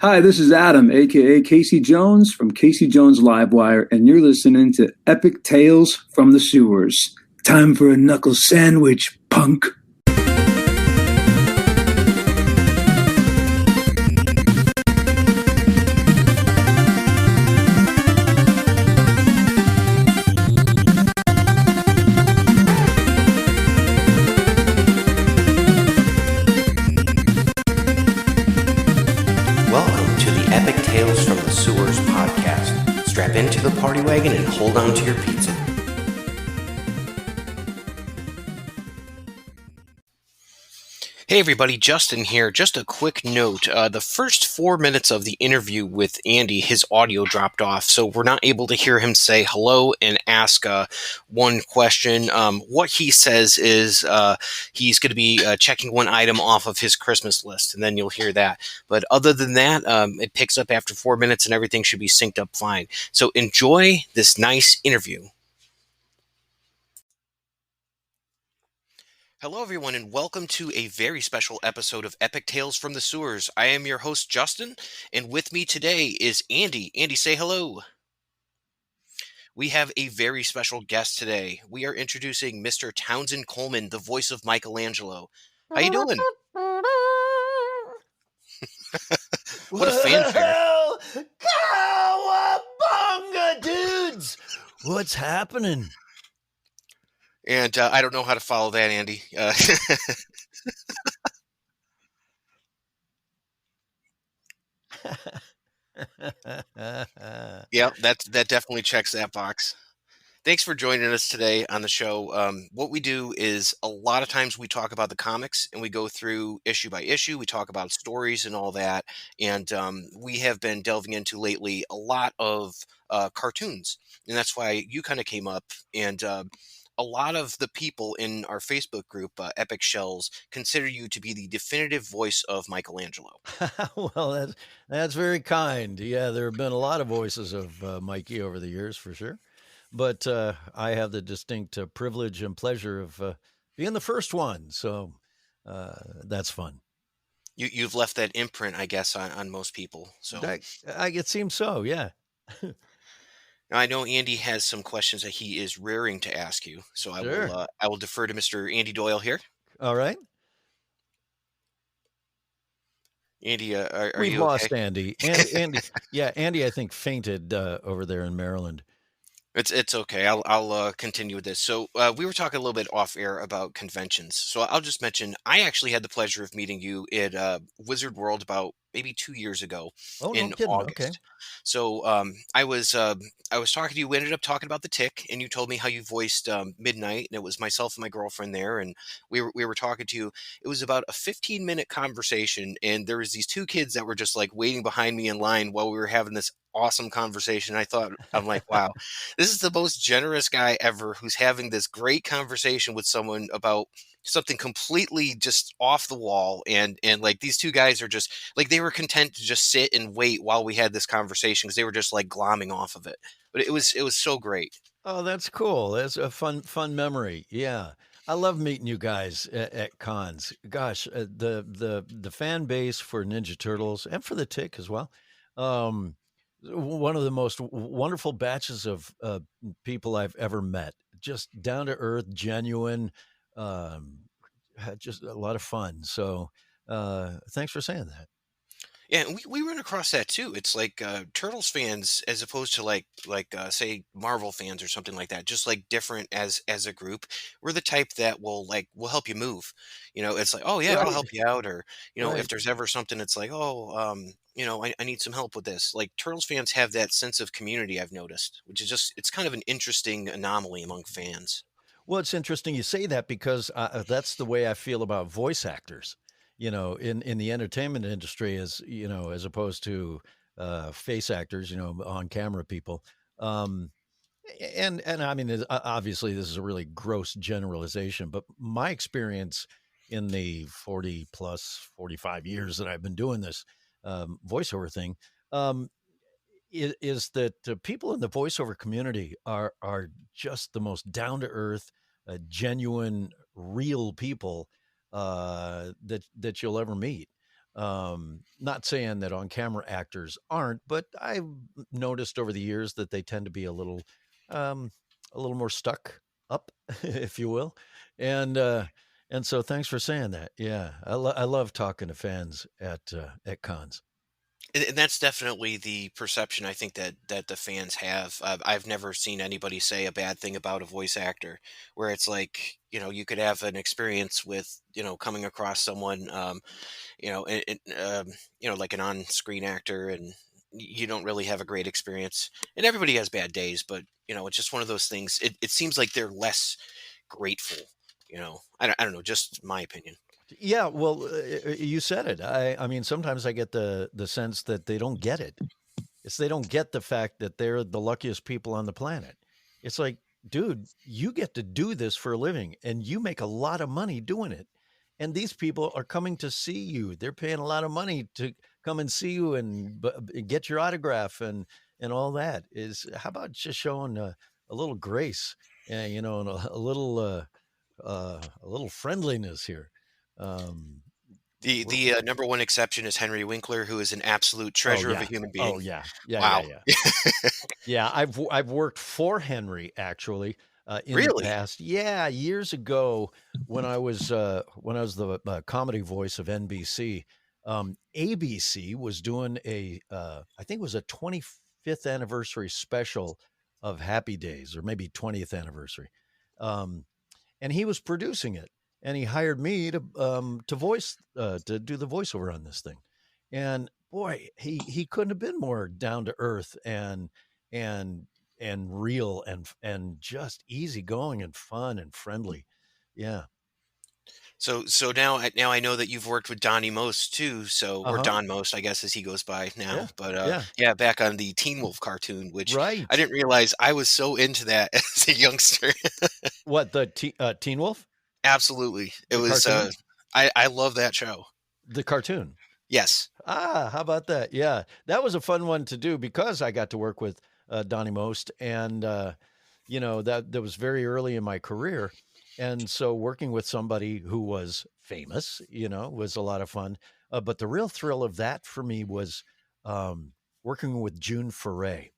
Hi, this is Adam, aka Casey Jones from Casey Jones Livewire, and you're listening to Epic Tales from the Sewers. Time for a knuckle sandwich, punk. Welcome to the Epic Tales from the Sewers podcast. Strap into the party wagon and hold on to your pizza. Hey everybody, Justin here. Just a quick note. The first 4 minutes of the interview with Andy, his audio dropped off, so we're not able to hear him say hello and ask one question. What he says is he's going to be checking one item off of his Christmas list, and then you'll hear that. But other than that, it picks up after 4 minutes and everything should be synced up fine. So enjoy this nice interview. Hello, everyone, and welcome to a very special episode of Epic Tales from the Sewers. I am your host, Justin, and with me today is Andy. Andy, say hello. We have a very special guest today. We are introducing Mr. Townsend Coleman, the voice of Michelangelo. How you doing? What a fanfare. Well, cowabunga, dudes! What's happening? And I don't know how to follow that, Andy. Yeah, that definitely checks that box. Thanks for joining us today on the show. What we do is a lot of times we talk about the comics and we go through issue by issue. We talk about stories and all that. And we have been delving into lately a lot of cartoons. And that's why you kind of came up. And a lot of the people in our Facebook group, Epic Shells, consider you to be the definitive voice of Michelangelo. Well, that's very kind. Yeah, there have been a lot of voices of Mikey over the years, for sure. But I have the distinct privilege and pleasure of being the first one. So that's fun. You've left that imprint, I guess, on most people. So It seems so, yeah. Now, I know Andy has some questions that he is raring to ask you, so Sure. I will defer to Mr. Andy Doyle here. All right. Andy, are We've you okay? lost Andy. Andy, yeah, Andy, I think fainted over there in Maryland. It's okay. I'll continue with this. So we were talking a little bit off air about conventions. So I'll just mention I actually had the pleasure of meeting you at Wizard World about maybe 2 years ago Oh, no in kidding. Okay. August. So I was talking to you. We ended up talking about the Tick, and you told me how you voiced Midnight, and it was myself and my girlfriend there, and we were talking to you. It was about a 15-minute conversation, and there was these two kids that were just like waiting behind me in line while we were having this awesome conversation. I'm like, wow, this is the most generous guy ever who's having this great conversation with someone about something completely just off the wall, and like these two guys are just like they were content to just sit and wait while we had this conversation because they were just like glomming off of it. But it was so great. Oh, that's cool. That's a fun memory. Yeah. I love meeting you guys at cons. Gosh, the fan base for Ninja Turtles and for the Tick as well. Um, One of the most wonderful batches of people I've ever met. Just down to earth, genuine, um, had just a lot of fun. So, thanks for saying that. Yeah, and we run across that too. It's like Turtles fans, as opposed to say Marvel fans or something like that. Just like different as a group. We're the type that will help you move. It's like, oh yeah, I'll Right. help you out, or if Right. there's ever something, it's like, oh, I need some help with this. Like Turtles fans have that sense of community. I've noticed, which is just it's kind of an interesting anomaly among fans. Well, it's interesting you say that because that's the way I feel about voice actors. In the entertainment industry, as opposed to face actors, on camera people. Um, and I mean, obviously, this is a really gross generalization, but my experience in the 40 plus 45 years that I've been doing this voiceover thing, um, is that people in the voiceover community are just the most down to earth, genuine, real people that you'll ever meet. Not saying that on camera actors aren't, but I've noticed over the years that they tend to be um, a little more stuck up, if you will. And and so thanks for saying that. Yeah, I love talking to fans at cons. And that's definitely the perception I think that the fans have. I've never seen anybody say a bad thing about a voice actor, where it's like, you could have an experience with, coming across someone, like an on-screen actor, and you don't really have a great experience. And everybody has bad days, but it's just one of those things. It seems like they're less grateful. I don't know, just my opinion. Yeah, well, you said it. I mean, sometimes I get the sense that they don't get it. It's they don't get the fact that they're the luckiest people on the planet. It's like, dude, you get to do this for a living and you make a lot of money doing it. And these people are coming to see you. They're paying a lot of money to come and see you and get your autograph and all that. Is how about just showing a little grace, and a little friendliness here. Um, we're, The number one exception is Henry Winkler, who is an absolute oh treasure of a yeah, human oh being. yeah, yeah, yeah, Wow. yeah. Yeah, I've worked for Henry actually in the Really? past. Yeah, years ago when I was the comedy voice of NBC, ABC was doing I think it was a 25th anniversary special of Happy Days, or maybe 20th anniversary, um, and he was producing it, and he hired me to do the voiceover on this thing, and boy, he couldn't have been more down to earth and and real and just easygoing and fun and friendly. Yeah. So now I know that you've worked with Donnie Most too, or Uh-huh. Don Most, I guess, as he goes by now. Yeah. But Yeah. yeah, back on the Teen Wolf cartoon, which I Right. didn't realize I was so into that as a youngster. What, the Teen Wolf? Absolutely. It The was cartoon? I love that show. The cartoon. Yes. Ah, how about that? Yeah, that was a fun one to do because I got to work with Donnie Most, and that was very early in my career, and so working with somebody who was famous, was a lot of fun. But the real thrill of that for me was working with June Foray,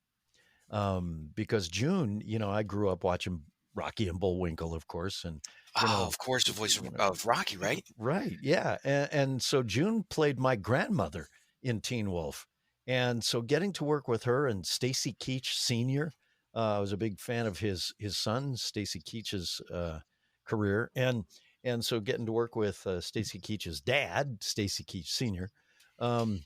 because June, I grew up watching Rocky and Bullwinkle, of course, and you Oh, know, of course, the voice you know, of Rocky, right? right, yeah, and so June played my grandmother in Teen Wolf, and so getting to work with her and Stacy Keach Senior, I was a big fan of his son Stacy Keach's career, and so getting to work with Stacy Keach's dad, Stacy Keach Senior, um,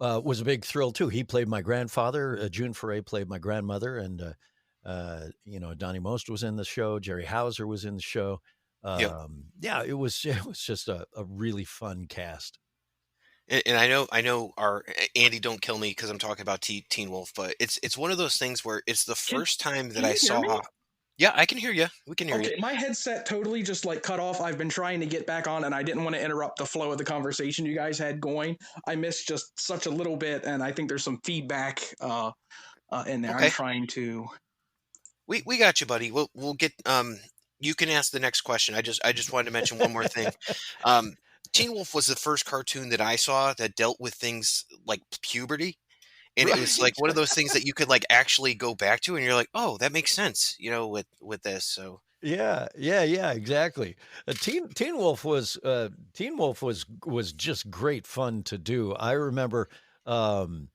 was a big thrill too. He played my grandfather. June Foray played my grandmother, and Donnie Most was in the show. Jerry Hauser was in the show. Yep. Yeah, it was just a really fun cast. And I know our Andy, don't kill me because I'm talking about Teen Wolf, but it's one of those things where it's the Can first time that can I you hear me? saw. Yeah, I can hear you. We can hear you. Okay, my headset totally just like cut off. I've been trying to get back on and I didn't want to interrupt the flow of the conversation you guys had going. I missed just such a little bit and I think there's some feedback in there. I'm Okay. trying to. We got you, buddy. We'll get you can ask the next question. I just wanted to mention one more thing. Um Teen Wolf was the first cartoon that I saw that dealt with things like puberty. And it was like Right. one of those things that you could like actually go back to and you're like, "Oh, that makes sense," with this. So, Yeah, yeah, yeah, exactly. Teen Wolf was just great fun to do. I remember um,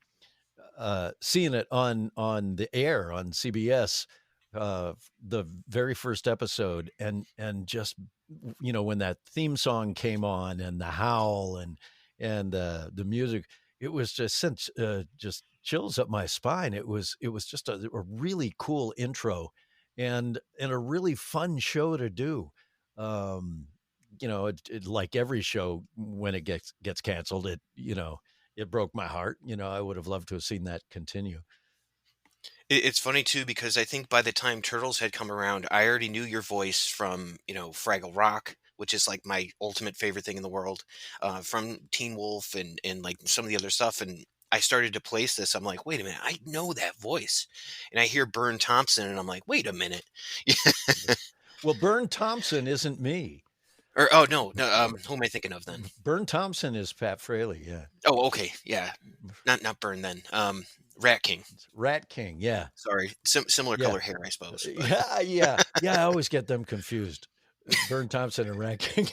seeing it on the air on CBS, the very first episode, and just when that theme song came on and the howl and the music, it was just sent just chills up my spine. It was just a really cool intro and a really fun show to do. Um, like every show when it gets canceled, it broke my heart. I would have loved to have seen that continue. it's funny too because I think by the time Turtles had come around, I already knew your voice from, Fraggle Rock, which is like my ultimate favorite thing in the world, from Teen Wolf and like some of the other stuff. And I started to place this. I'm like, wait a minute, I know that voice. And I hear Bern Thompson and I'm like, wait a minute. Well, Bern Thompson isn't me. Or oh no, who am I thinking of then? Bern Thompson is Pat Fraley. Yeah. Oh, okay, yeah, not Burn then. Rat King. Rat King. Yeah. Sorry, similar Yeah. color hair, I suppose. But Yeah. I always get them confused. Bern Thompson and Rat King.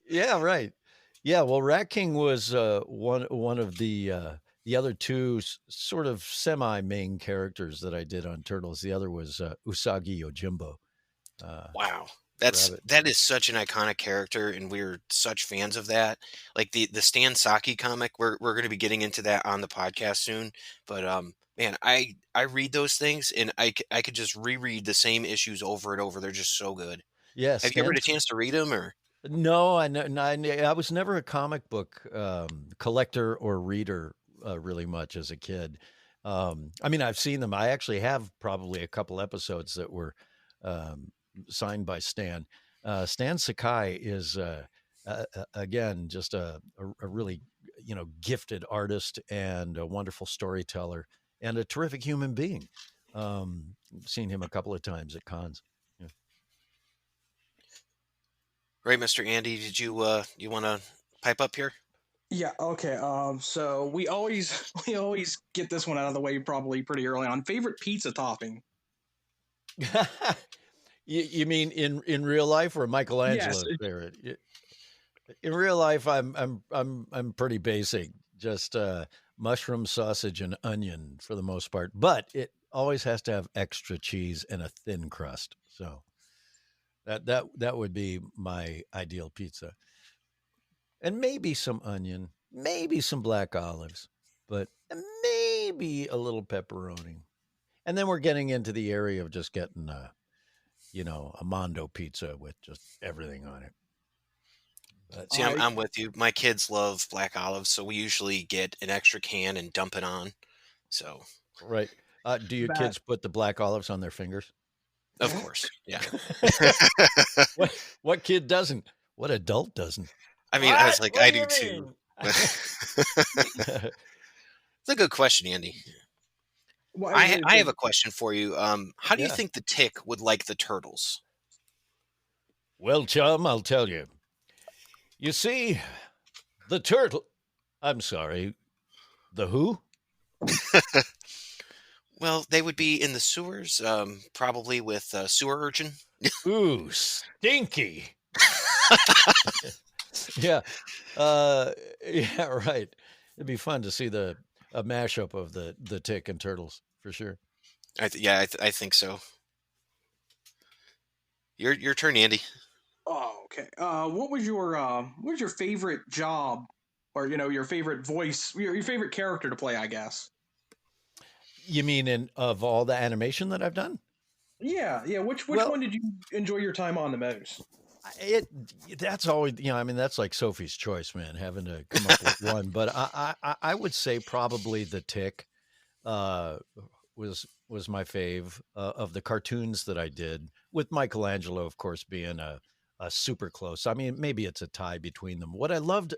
Yeah, right. Yeah, well, Rat King was one of the other two sort of semi main characters that I did on Turtles. The other was Usagi Yojimbo. Wow. Rabbit. That is such an iconic character, and we're such fans of that. Like the Stan Saki comic, we're going to be getting into that on the podcast soon. But man, I read those things, and I could just reread the same issues over and over. They're just so good. Yeah, Have you ever had a Stan's chance to read them, or? No, I was never a comic book collector or reader really much as a kid. I mean, I've seen them. I actually have probably a couple episodes that were um, signed by Stan. Stan Sakai is again just a really gifted artist and a wonderful storyteller and a terrific human being. Seen him a couple of times at cons. Yeah. Right, Mr. Andy, did you want to pipe up here? Yeah, okay. So we always we always get this one out of the way probably pretty early on. Favorite pizza topping? You mean in real life or Yes. Michelangelo's favorite? In real life, I'm pretty basic. Just mushroom, sausage, and onion for the most part. But it always has to have extra cheese and a thin crust. So that would be my ideal pizza. And maybe some onion, maybe some black olives, but maybe a little pepperoni. And then we're getting into the area of just getting a Mondo pizza with just everything on it. But See, I'm with you. My kids love black olives, so we usually get an extra can and dump it on. So, right. Do your That kids put the black olives on their fingers? of course, yeah. What kid doesn't? What adult doesn't? I mean, I was What? like, What I do do you too. mean? It's a good question, Andy. well, I have a question for you. How do you Yeah. think the Tick would like the turtles? Well, chum, I'll tell you. You see, the turtle. I'm sorry. The who? Well, they would be in the sewers, probably with sewer urchin. Ooh, stinky. Yeah. Yeah, right. It'd be fun to see a mashup of the Tick and Turtles for sure. I think so. Your turn, Andy. Oh, okay. What was your favorite job, or your favorite voice, your favorite character to play? I guess. You mean of all the animation that I've done? Yeah, yeah. Which Well, one did you enjoy your time on the most? it that's always I mean that's like Sophie's choice, man, having to come up with one. But I would say probably the Tick uh, was my fave of the cartoons that I did, with Michelangelo, of course, being a super close. I mean, maybe it's a tie between them. What I loved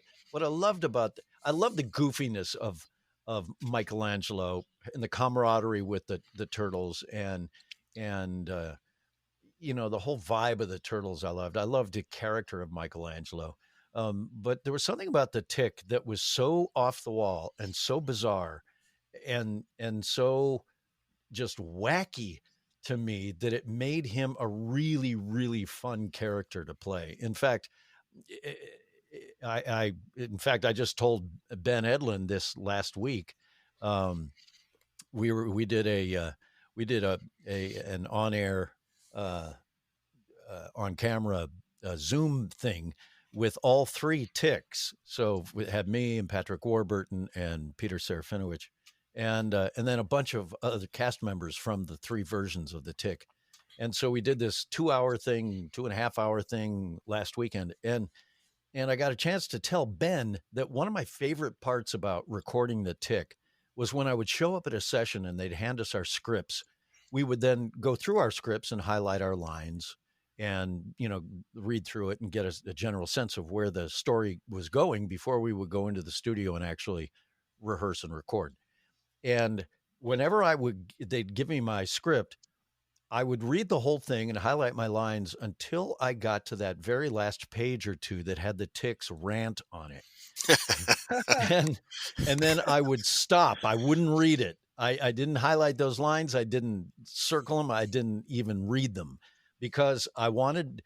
about, I love the goofiness of Michelangelo and the camaraderie with the turtles and the whole vibe of the turtles. I loved the character of Michelangelo. But there was something about the Tick that was so off the wall and so bizarre and so just wacky to me that it made him a really really fun character to play. In fact, I just told Ben Edlin this last week. Um, we did an on air on camera Zoom thing with all three Ticks. So we had me and Patrick Warburton and Peter Serafinowicz, and then a bunch of other cast members from the three versions of the Tick. And so we did this 2 hour thing, 2.5 hour thing last weekend, and I got a chance to tell Ben that one of my favorite parts about recording the Tick was when I would show up at a session and they'd hand us our scripts. We would then go through our scripts and highlight our lines and read through it and get a general sense of where the story was going before we would go into the studio and actually rehearse and record. And whenever they'd give me my script, I would read the whole thing and highlight my lines until I got to that very last page or two that had the Tick's rant on it. and and then I would stop. I wouldn't read it. I didn't highlight those lines. I didn't circle them. I didn't even read them because I wanted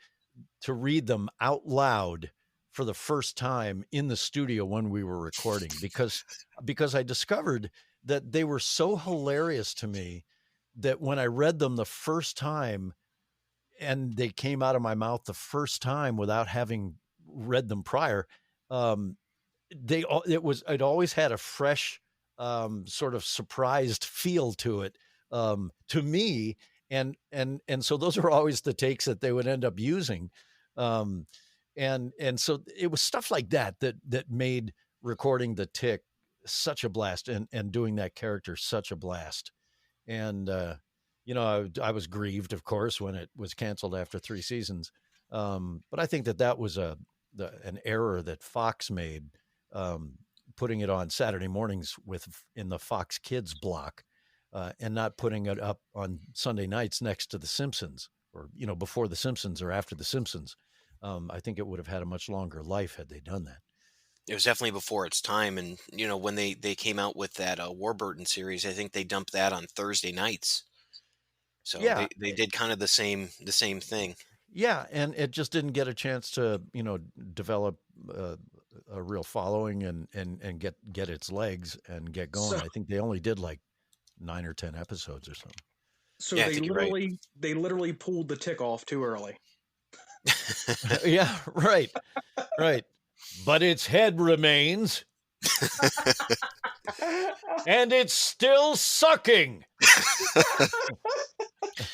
to read them out loud for the first time in the studio when we were recording because I discovered that they were so hilarious to me that when I read them the first time and they came out of my mouth the first time without having read them prior, it always had a fresh sort of surprised feel to it to me, and so those are always the takes that they would end up using, and so it was stuff like that made recording the Tick such a blast and doing that character such a blast. And I was grieved, of course, when it was canceled after 3 seasons, but I think that was an error that Fox made, putting it on Saturday mornings in the Fox Kids block, and not putting it up on Sunday nights next to The Simpsons, or before The Simpsons or after The Simpsons. I think it would have had a much longer life had they done that. It was definitely before its time, and when they came out with that Warburton series, I think they dumped that on Thursday nights. So Yeah. they did kind of the same thing. Yeah, and it just didn't get a chance to develop a real following and get its legs and get going. I think they only did like 9 or 10 episodes or something. So Yeah, they literally pulled the Tick off too early. Yeah, right. But its head remains. And it's still sucking.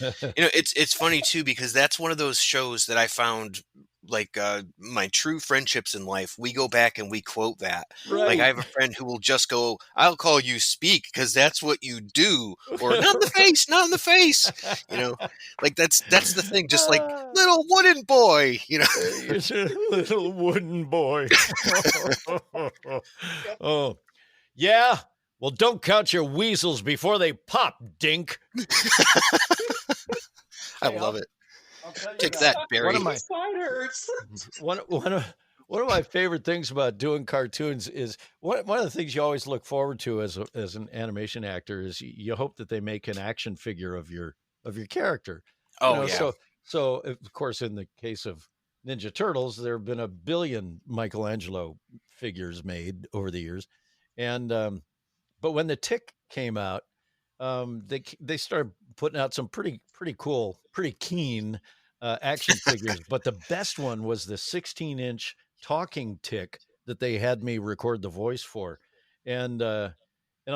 It's funny too, because that's one of those shows that I found, like, my true friendships in life, we go back and we quote that. Right. Like, I have a friend who will just go, "I'll call you Speak because that's what you do," or "Not in the face, not in the face." Like that's the thing. Just like little wooden boy. It's a little wooden boy. Oh, yeah. Well, don't count your weasels before they pop, dink. I love it. Take that, Barry. My side hurts. One of my favorite things about doing cartoons is one of the things you always look forward to as an animation actor is you hope that they make an action figure of your character. Oh, yeah. So of course, in the case of Ninja Turtles, there have been a billion Michelangelo figures made over the years, and but when the Tick came out, they started putting out some pretty cool, pretty keen action figures. But the best one was the 16-inch talking Tick that they had me record the voice for, and I'll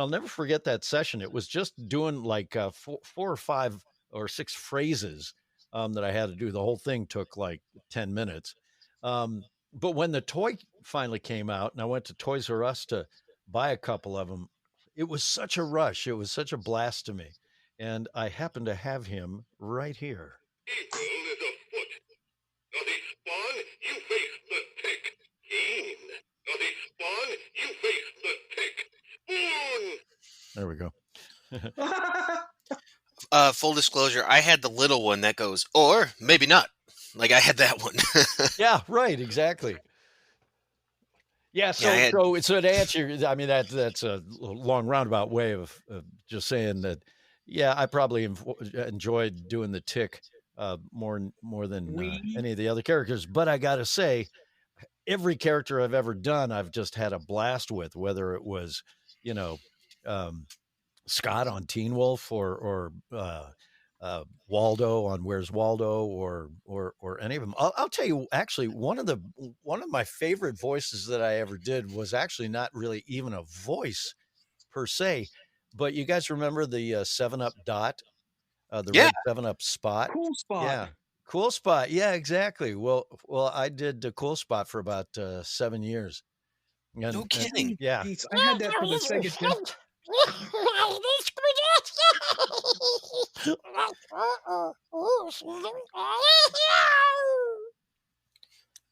never forget that session. It was just doing like 4 or 5 or 6 phrases that I had to do. The whole thing took like 10 minutes. But when the toy finally came out, and I went to Toys R Us to buy a couple of them, it was such a rush. It was such a blast to me. And I happen to have him right here. Equal is a foot. Does he spawn? You face the Tick. Keen. Does he spawn? You face the Tick. Spoon. There we go. Full disclosure, I had the little one that goes, or maybe not. Like, I had that one. Yeah, right, exactly. Yeah, so to answer, I mean, that's a long roundabout way of just saying that. Yeah, I probably enjoyed doing the Tick more than any of the other characters. But I got to say, every character I've ever done, I've just had a blast with. Whether it was, Scott on Teen Wolf or Waldo on Where's Waldo or any of them. I'll tell you, actually, one of my favorite voices that I ever did was actually not really even a voice per se, but you guys remember the 7-Up dot, the red 7-Up spot? Cool Spot. Yeah. Cool Spot. Yeah, exactly. Well, I did the Cool Spot for about 7 years. No kidding. Yeah. I had that for the Sega Genesis.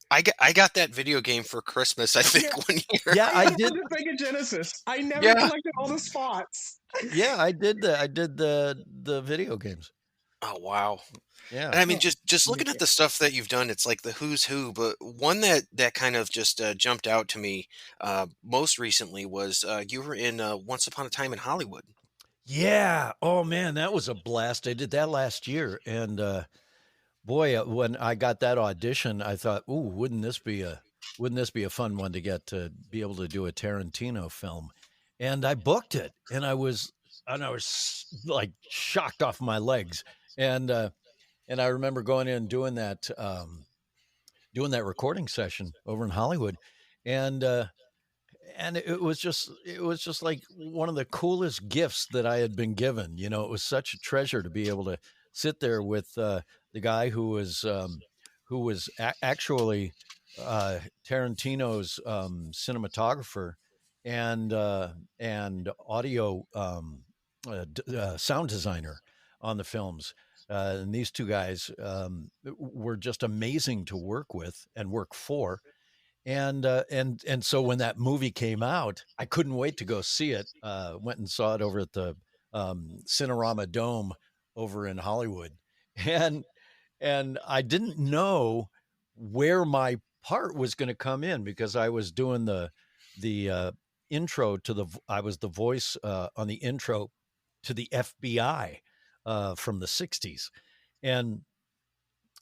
I got that video game for Christmas, I think, one year. Yeah, I did. The Sega Genesis. I never collected all the spots. Yeah, I did the video games. Oh wow. Yeah. And I mean, Oh, just looking at the stuff that you've done, it's like the who's who. But one that kind of just jumped out to me most recently was you were in Once Upon a Time in Hollywood. Yeah. Oh man, that was a blast. I did that last year, and boy, when I got that audition, I thought, "Ooh, wouldn't this be a fun one to get to be able to do a Tarantino film?" And I booked it, and I was like shocked off my legs, and I remember going in and doing that recording session over in Hollywood, and it was just like one of the coolest gifts that I had been given. It was such a treasure to be able to sit there with the guy who was actually Tarantino's cinematographer and audio sound designer on the films. And these two guys were just amazing to work with and work for, and so when that movie came out, I couldn't wait to go see it. Went and saw it over at the Cinerama Dome over in Hollywood, and I didn't know where my part was going to come in because I was doing the intro to I was the voice on the intro to the FBI from the '60s, and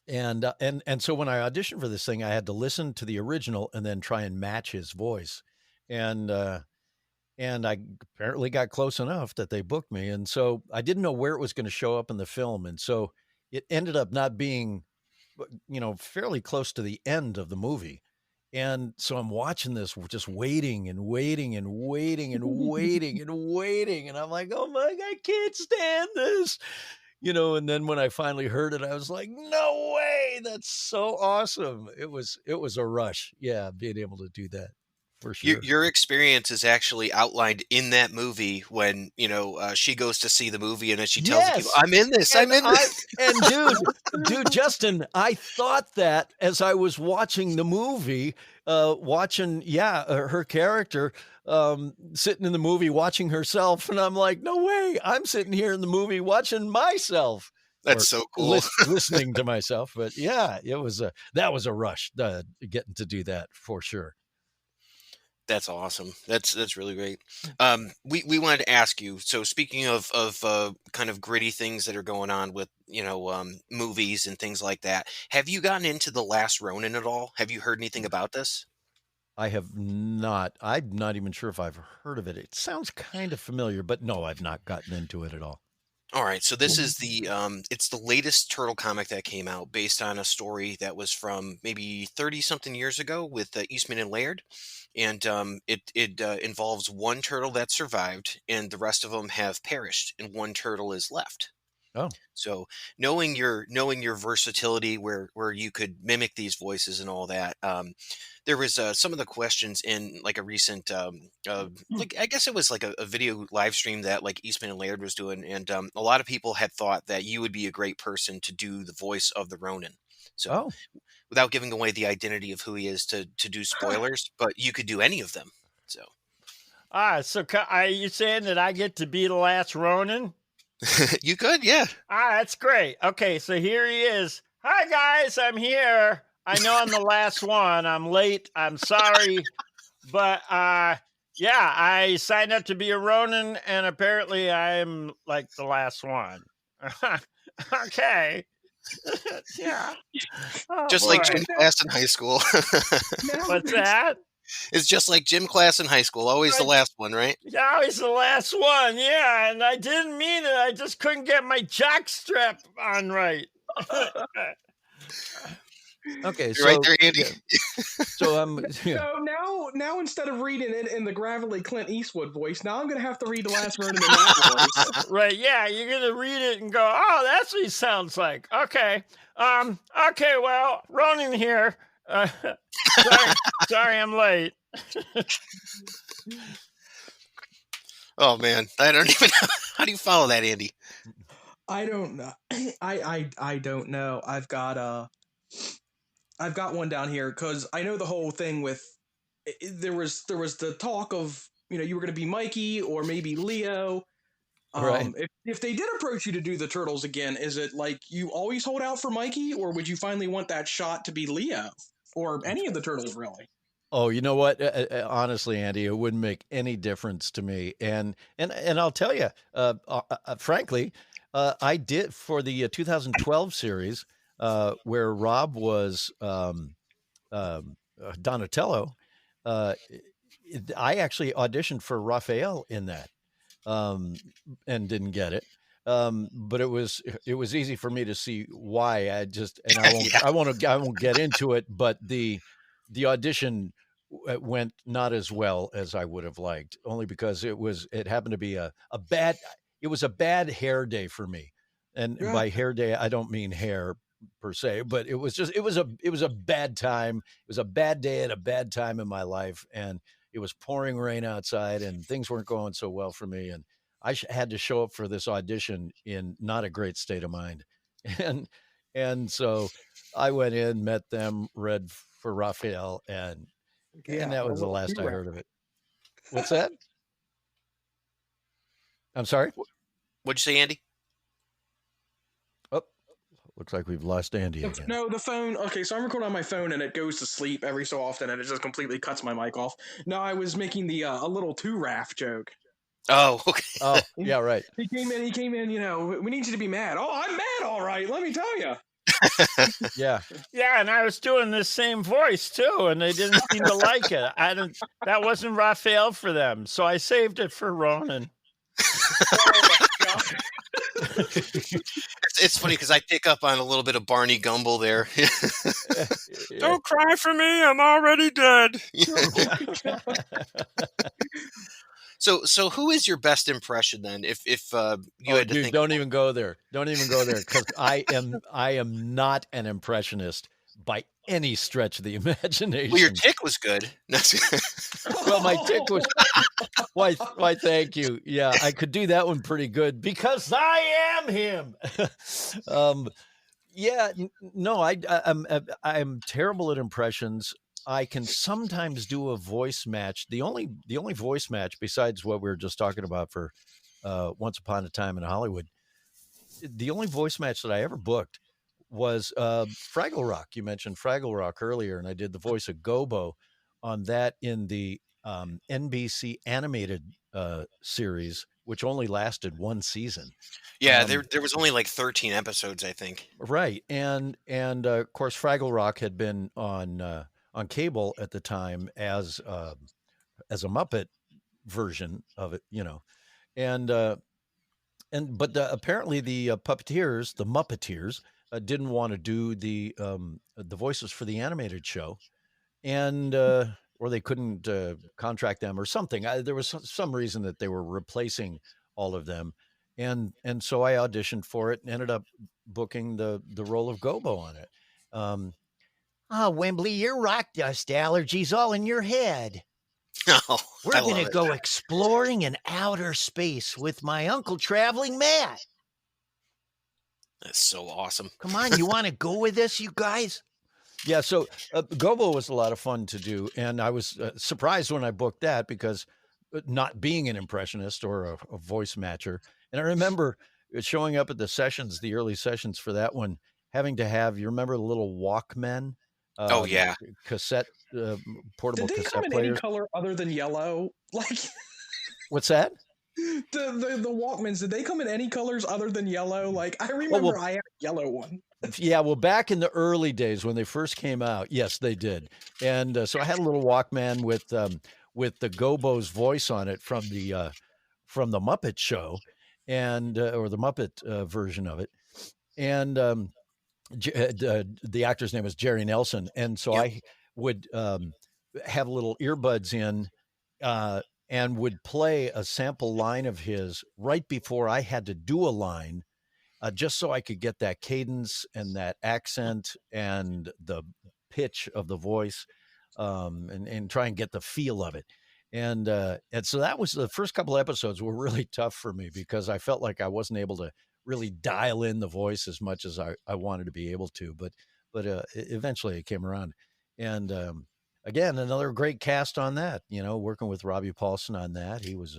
and so when I auditioned for this thing, I had to listen to the original and then try and match his voice, and I apparently got close enough that they booked me, and so I didn't know where it was going to show up in the film, and so it ended up not being, fairly close to the end of the movie. And so I'm watching this, just waiting and waiting and waiting and waiting and waiting. And I'm like, oh my, I can't stand this. And then when I finally heard it, I was like, no way. That's so awesome. It was a rush. Yeah, being able to do that for sure. Your experience is actually outlined in that movie when she goes to see the movie and then she tells the people, Yes. "I'm in this. And I'm in I this." and dude, Justin, I thought that as I was watching the movie, watching, her character sitting in the movie watching herself, and I'm like, no way, I'm sitting here in the movie watching myself That's or so cool. listening to myself. But yeah, that was a rush getting to do that for sure. That's awesome. That's really great. We wanted to ask you. So speaking of kind of gritty things that are going on with movies and things like that, have you gotten into the Last Ronin at all? Have you heard anything about this? I have not. I'm not even sure if I've heard of it. It sounds kind of familiar, but no, I've not gotten into it at all. All right, so this is it's the latest Turtle comic that came out based on a story that was from maybe 30 something years ago with Eastman and Laird, and it involves one turtle that survived, and the rest of them have perished, and one turtle is left. Oh, So knowing your versatility, where you could mimic these voices and all that, there was some of the questions in like a recent like I guess it was like a video live stream that like Eastman and Laird was doing, and a lot of people had thought that you would be a great person to do the voice of the Ronin. So oh, without giving away the identity of who he is to do spoilers, but you could do any of them. So So are you saying that I get to be the last Ronin? you could, yeah. That's great. Okay, so here he is. Hi, guys, I'm here. I know I'm the last one. I'm late. I'm sorry. But, yeah, I signed up to be a Ronin, and apparently I'm, like, the last one. Okay. Yeah. Oh, Just like boy. gym class in high school. What's that? It's just like gym class in high school, always the Right. last one, right? Yeah, always the last one. Yeah, and I didn't mean it. I just couldn't get my jock strap on right. okay. You're right So there, Andy. yeah. So yeah. So now instead of reading it in the gravelly Clint Eastwood voice, now I'm gonna have to read the last Ronin in that voice. Right, yeah, you're gonna read it and go, oh, that's what he sounds like. Okay. Okay, well, Ronin here. Sorry I'm late. Oh man, I don't even know. How do you follow that, Andy? I don't know. I don't know. I've got one down here because I know the whole thing with there was the talk of you were going to be Mikey or maybe Leo, Right. If they did approach you to do the Turtles again, is it like you always hold out for Mikey, or would you finally want that shot to be Leo or any of the Turtles, really? Oh, you know what? Honestly, Andy, it wouldn't make any difference to me. And I'll tell you, frankly, I did for the 2012 series where Rob was Donatello. I actually auditioned for Raphael in that, um, and didn't get it. But it was easy for me to see why. And Yeah. I won't get into it. But the audition went not as well as I would have liked, only because it happened to be it was a bad hair day for me. And Yeah. by hair day, I don't mean hair per se, but it was a bad time. It was a bad day at a bad time in my life, and it was pouring rain outside, and things weren't going so well for me. And had to show up for this audition in not a great state of mind, and so I went in, met them, read for Raphael, and Yeah, that a was the little last too I rap. heard of it. What's that? I'm sorry. What'd you say, Andy? Oh, looks like we've lost Andy again. No, the phone. Okay, so I'm recording on my phone, and it goes to sleep every so often, and it just completely cuts my mic off. No, I was making the a little too raff joke. Oh, okay. Oh, yeah, right. He came in. You know, we need you to be mad. Oh, I'm mad. All right, let me tell you. Yeah. Yeah, and I was doing this same voice too, and they didn't seem to like it. That wasn't Raphael for them, so I saved it for Ronin. Oh my god. It's funny because I pick up on a little bit of Barney Gumble there. Yeah. Don't cry for me, I'm already dead. So who is your best impression then? If you had to Dude, think, don't even go there. Don't even go there, because I am not an impressionist by any stretch of the imagination. well, your tick was good. Well, my tick was why thank you. Yeah, I could do that one pretty good because I am him. Yeah, no, I'm terrible at impressions. I can sometimes do a voice match. The only voice match besides what we were just talking about for Once Upon a Time in Hollywood, the only voice match that I ever booked was Fraggle Rock. You mentioned Fraggle Rock earlier, and I did the voice of Gobo on that in the NBC animated series, which only lasted one season. Yeah, there was only like 13 episodes, I think. Right, and of course, Fraggle Rock had been on cable at the time as a Muppet version of it, and but apparently the puppeteers, the Muppeteers, didn't want to do the voices for the animated show, and or they couldn't contract them or something. There was some reason that they were replacing all of them, and so I auditioned for it and ended up booking the role of Gobo on it. Wembley, your rock dust allergies all in your head. Oh, We're going to go exploring in outer space with my Uncle Traveling Matt. That's so awesome. Come on, you want to go with us, you guys? Yeah, so Gobo was a lot of fun to do, and I was surprised when I booked that because not being an impressionist or a voice matcher. And I remember showing up at the sessions, the early sessions for that one, having to have, you remember the little Walkmen? Oh, yeah. Cassette, portable Did they cassette come in players. any color other than yellow? Like What's that? the Walkmans, did they come in any colors other than yellow? Like I remember I had a yellow one. Yeah, well, back in the early days when they first came out, yes, they did. And so I had a little Walkman with the Gobo's voice on it from the Muppet Show, and or the Muppet version of it, and the actor's name was Jerry Nelson, and so Yep. I would have little earbuds in. And would play a sample line of his right before I had to do a line, just so I could get that cadence and that accent and the pitch of the voice, and try and get the feel of it. And so that was the first couple of episodes were really tough for me because I felt like I wasn't able to really dial in the voice as much as I wanted to be able to. But eventually it came around. And again, another great cast on that, working with Robbie Paulson on that. He was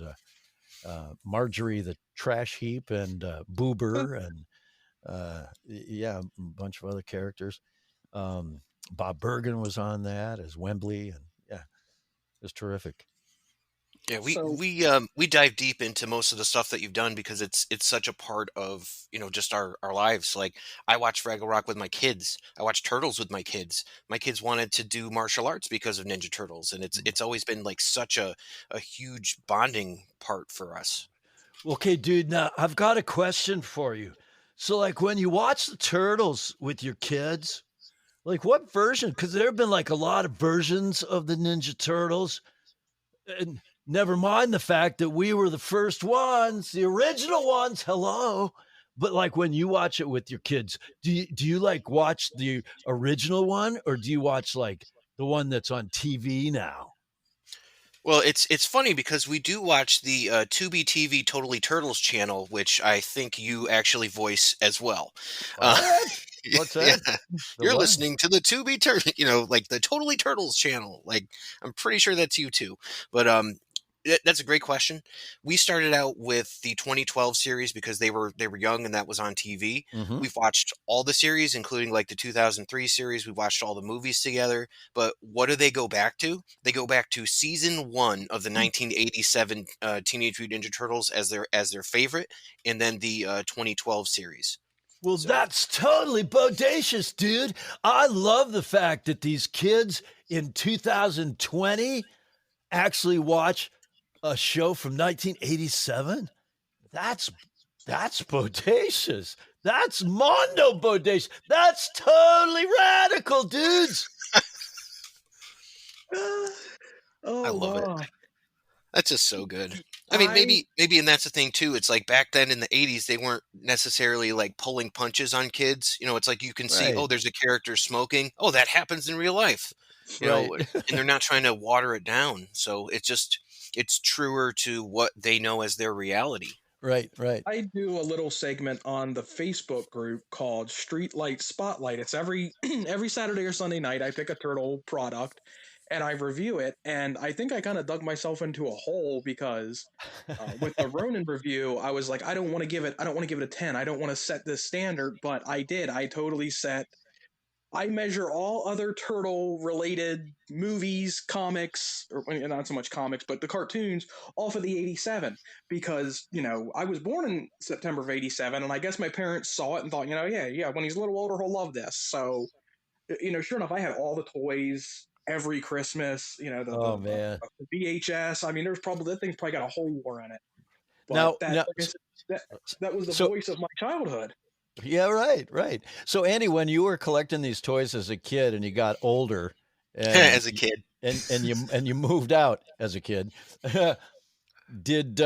Marjorie the Trash Heap, and Boober, and yeah, a bunch of other characters. Bob Bergen was on that as Wembley, and yeah, it was terrific. Yeah, So we dive deep into most of the stuff that you've done because it's such a part of just our lives. Like I watch Fraggle Rock with my kids. I watch Turtles with my kids. My kids wanted to do martial arts because of Ninja Turtles, and it's always been like such a huge bonding part for us. Okay, dude, now I've got a question for you. So, like, when you watch the Turtles with your kids, like, what version? Because there have been like a lot of versions of the Ninja Turtles. And never mind the fact that we were the first ones, the original ones. Hello. But like when you watch it with your kids, do you like watch the original one, or do you watch like the one that's on TV now? Well, it's funny because we do watch the Tubi TV Totally Turtles channel, which I think you actually voice as well. Uh, What? What's yeah, that? The you're what? listening to the Tubi like the Totally Turtles channel. Like I'm pretty sure that's you too. But that's a great question. We started out with the 2012 series because they were young and that was on TV. Mm-hmm. We've watched all the series, including like the 2003 series. We watched all the movies together. But what do they go back to? They go back to season 1 of the 1987 Teenage Mutant Ninja Turtles as their favorite, and then the 2012 series. Well, So that's totally bodacious, dude. I love the fact that these kids in 2020 actually watch a show from 1987. That's bodacious. That's mondo bodacious. That's totally radical, dudes. I oh love it. my. That's just so good. I mean, maybe, and that's the thing too. It's like back then in the '80s, they weren't necessarily like pulling punches on kids. It's like you can see, Right. oh, there's a character smoking. Oh, that happens in real life. Right. And they're not trying to water it down. So it's truer to what they know as their reality. Right. I do a little segment on the Facebook group called Streetlight Spotlight. It's every every Saturday or Sunday night. I pick a turtle product and I review it. And I think I kind of dug myself into a hole because with the Ronin review, I was like, I don't want to give it a 10. I don't want to set this standard, but I did. I totally set. I measure all other turtle related movies, comics, or not so much comics, but the cartoons off of the 87 because, I was born in September of 87 and I guess my parents saw it and thought, yeah, when he's a little older, he'll love this. So, sure enough, I had all the toys every Christmas, Oh man. the VHS. I mean, that thing's probably got a whole war in it. But Now, like I said, that was the so voice of my childhood. yeah, right. So Andy, when you were collecting these toys as a kid and you got older and As a kid, and you moved out as a kid, did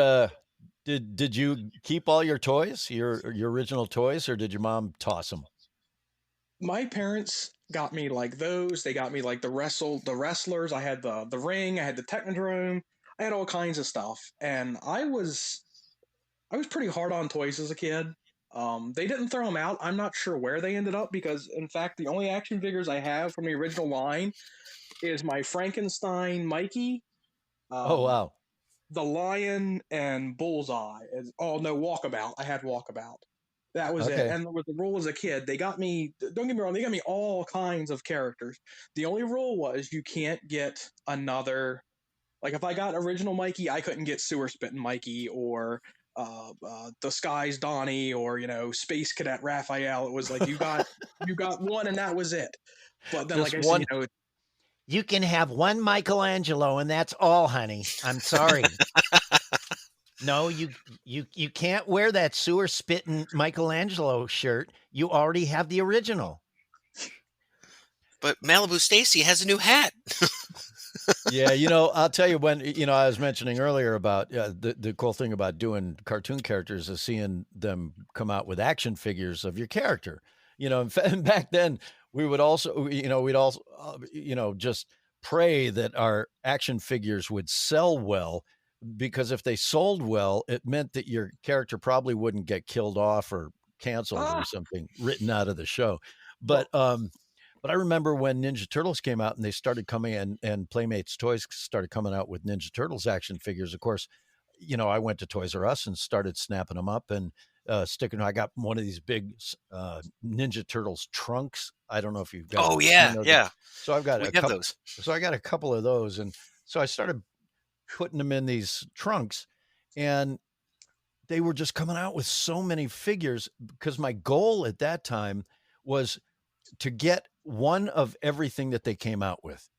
you keep all your toys, your original toys, or did your mom toss them? My parents got me like those. They got me like the wrestlers. I had the ring. I had the Technodrome. I had all kinds of stuff, and I was pretty hard on toys as a kid. They didn't throw them out. I'm not sure where they ended up because, in fact, the only action figures I have from the original line is my Frankenstein Mikey, Oh wow. the Lion, and Bullseye. Oh no, Walkabout. I had Walkabout. That was it. Okay. And with the rule as a kid, they got me. Don't get me wrong. They got me all kinds of characters. The only rule was you can't get another. Like if I got original Mikey, I couldn't get Sewer Spitting Mikey or Disguised Donnie or Space Cadet Raphael. It was like you got one and that was it. But then, Just like I one. said, You can have one Michelangelo, and that's all, honey. I'm sorry. No, you can't wear that sewer spitting Michelangelo shirt. You already have the original. but Malibu Stacy has a new hat. Yeah, I'll tell you when, I was mentioning earlier about the cool thing about doing cartoon characters is seeing them come out with action figures of your character. And back then we would also, we'd also, just pray that our action figures would sell well, because if they sold well, it meant that your character probably wouldn't get killed off or canceled or something, written out of the show. But I remember when Ninja Turtles came out and they started coming in, and Playmates Toys started coming out with Ninja Turtles action figures. Of course, I went to Toys R Us and started snapping them up and sticking. I got one of these big Ninja Turtles trunks. I don't know if you've got Oh seen yeah, those. yeah. So I've got We a have couple. those. So I got a couple of those, and so I started putting them in these trunks, and they were just coming out with so many figures because my goal at that time was to get one of everything that they came out with.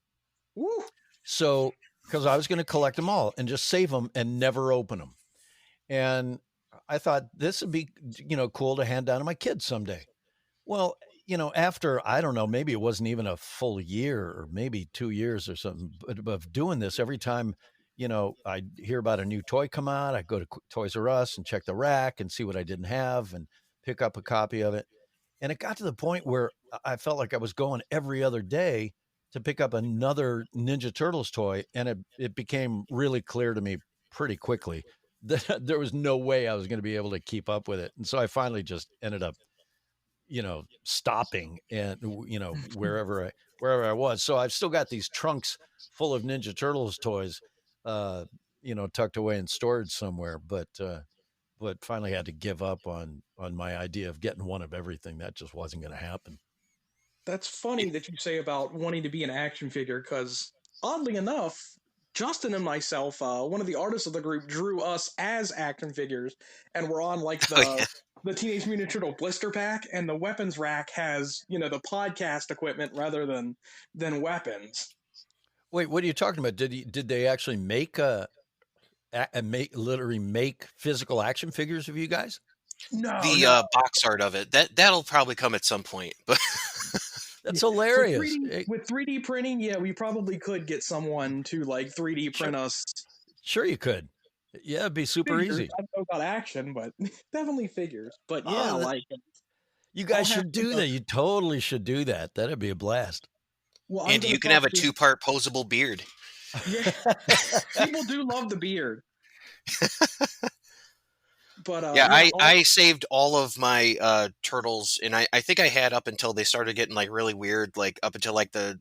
Woo. So, because I was going to collect them all and just save them and never open them. And I thought this would be, cool to hand down to my kids someday. Well, after, I don't know, maybe it wasn't even a full year or maybe 2 years or something of doing this, every time, I hear about a new toy come out, I go to Toys R Us and check the rack and see what I didn't have and pick up a copy of it. And it got to the point where I felt like I was going every other day to pick up another Ninja Turtles toy. And it became really clear to me pretty quickly that there was no way I was going to be able to keep up with it. And so I finally just ended up, stopping and, wherever I was. So I've still got these trunks full of Ninja Turtles toys, tucked away in storage somewhere. But finally had to give up on my idea of getting one of everything. That just wasn't going to happen. That's funny that you say about wanting to be an action figure, because oddly enough, Justin and myself, one of the artists of the group, drew us as action figures, and we're on like Oh yeah. the Teenage Mutant Ninja Turtle blister pack, and the weapons rack has the podcast equipment rather than weapons. Wait, what are you talking about? Did they actually make literally make physical action figures of you guys? No, The box art of it that'll probably come at some point, but That's With hilarious. 3D printing, yeah, we probably could get someone to like 3D Sure. print us Sure you could. Yeah, it'd be super figures. easy. I don't know about action, but definitely figures. But yeah, Oh, like you I'll guys have should do that. You totally should do that. That'd be a blast. well, I'm Andy, gonna you can talk have a to 2-part posable beard. yeah. People do love the beard. But Yeah, yeah, I saved all of my turtles, and I think I had up until they started getting like really weird, like up until like the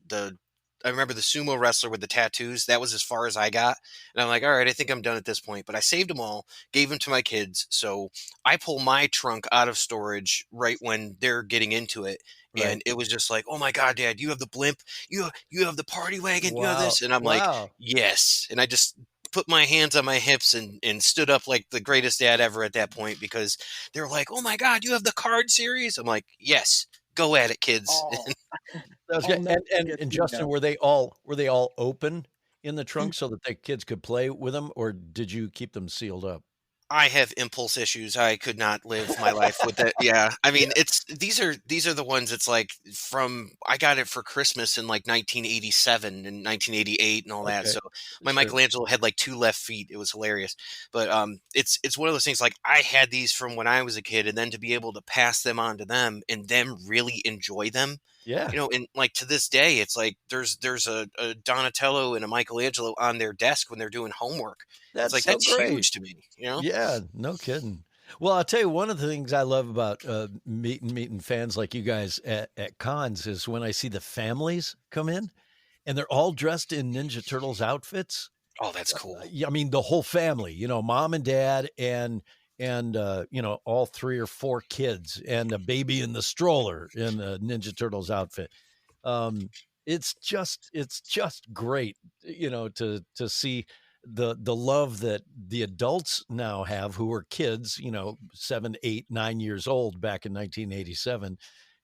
I remember the sumo wrestler with the tattoos. That was as far as I got, and I'm like, all right, I think I'm done at this point. But I saved them all, gave them to my kids. So I pull my trunk out of storage right when they're getting into it, Right. and it was just like, oh my god, Dad, you have the blimp, you have the party wagon, you have Wow. this, and I'm like, Wow. yes, and I just put my hands on my hips and stood up like the greatest dad ever at that point, because they were like, oh my god, you have the card series. I'm like, yes, go at it, kids. oh, That was I'll good. never And forget and seeing Justin, that. were they all open in the trunk so that the kids could play with them, or did you keep them sealed up? I have impulse issues. I could not live my life with that. Yeah. I mean, it's these are the ones. It's like I got it for Christmas in like 1987 and 1988 and all that. Okay. So my Sure. Michelangelo had like 2 left feet. It was hilarious. But it's one of those things, like I had these from when I was a kid, and then to be able to pass them on to them and them really enjoy them. Yeah. And like to this day, it's like there's a Donatello and a Michelangelo on their desk when they're doing homework. It's That's like so that's great. huge to me. Yeah, no kidding. Well, I'll tell you, one of the things I love about meeting fans like you guys at cons is when I see the families come in and they're all dressed in Ninja Turtles outfits. Oh, that's cool. I mean, the whole family, mom and dad and all 3 or 4 kids and a baby in the stroller in a Ninja Turtles outfit. It's just great, to see the love that the adults now have who were kids, 7, 8, 9 years old back in 1987,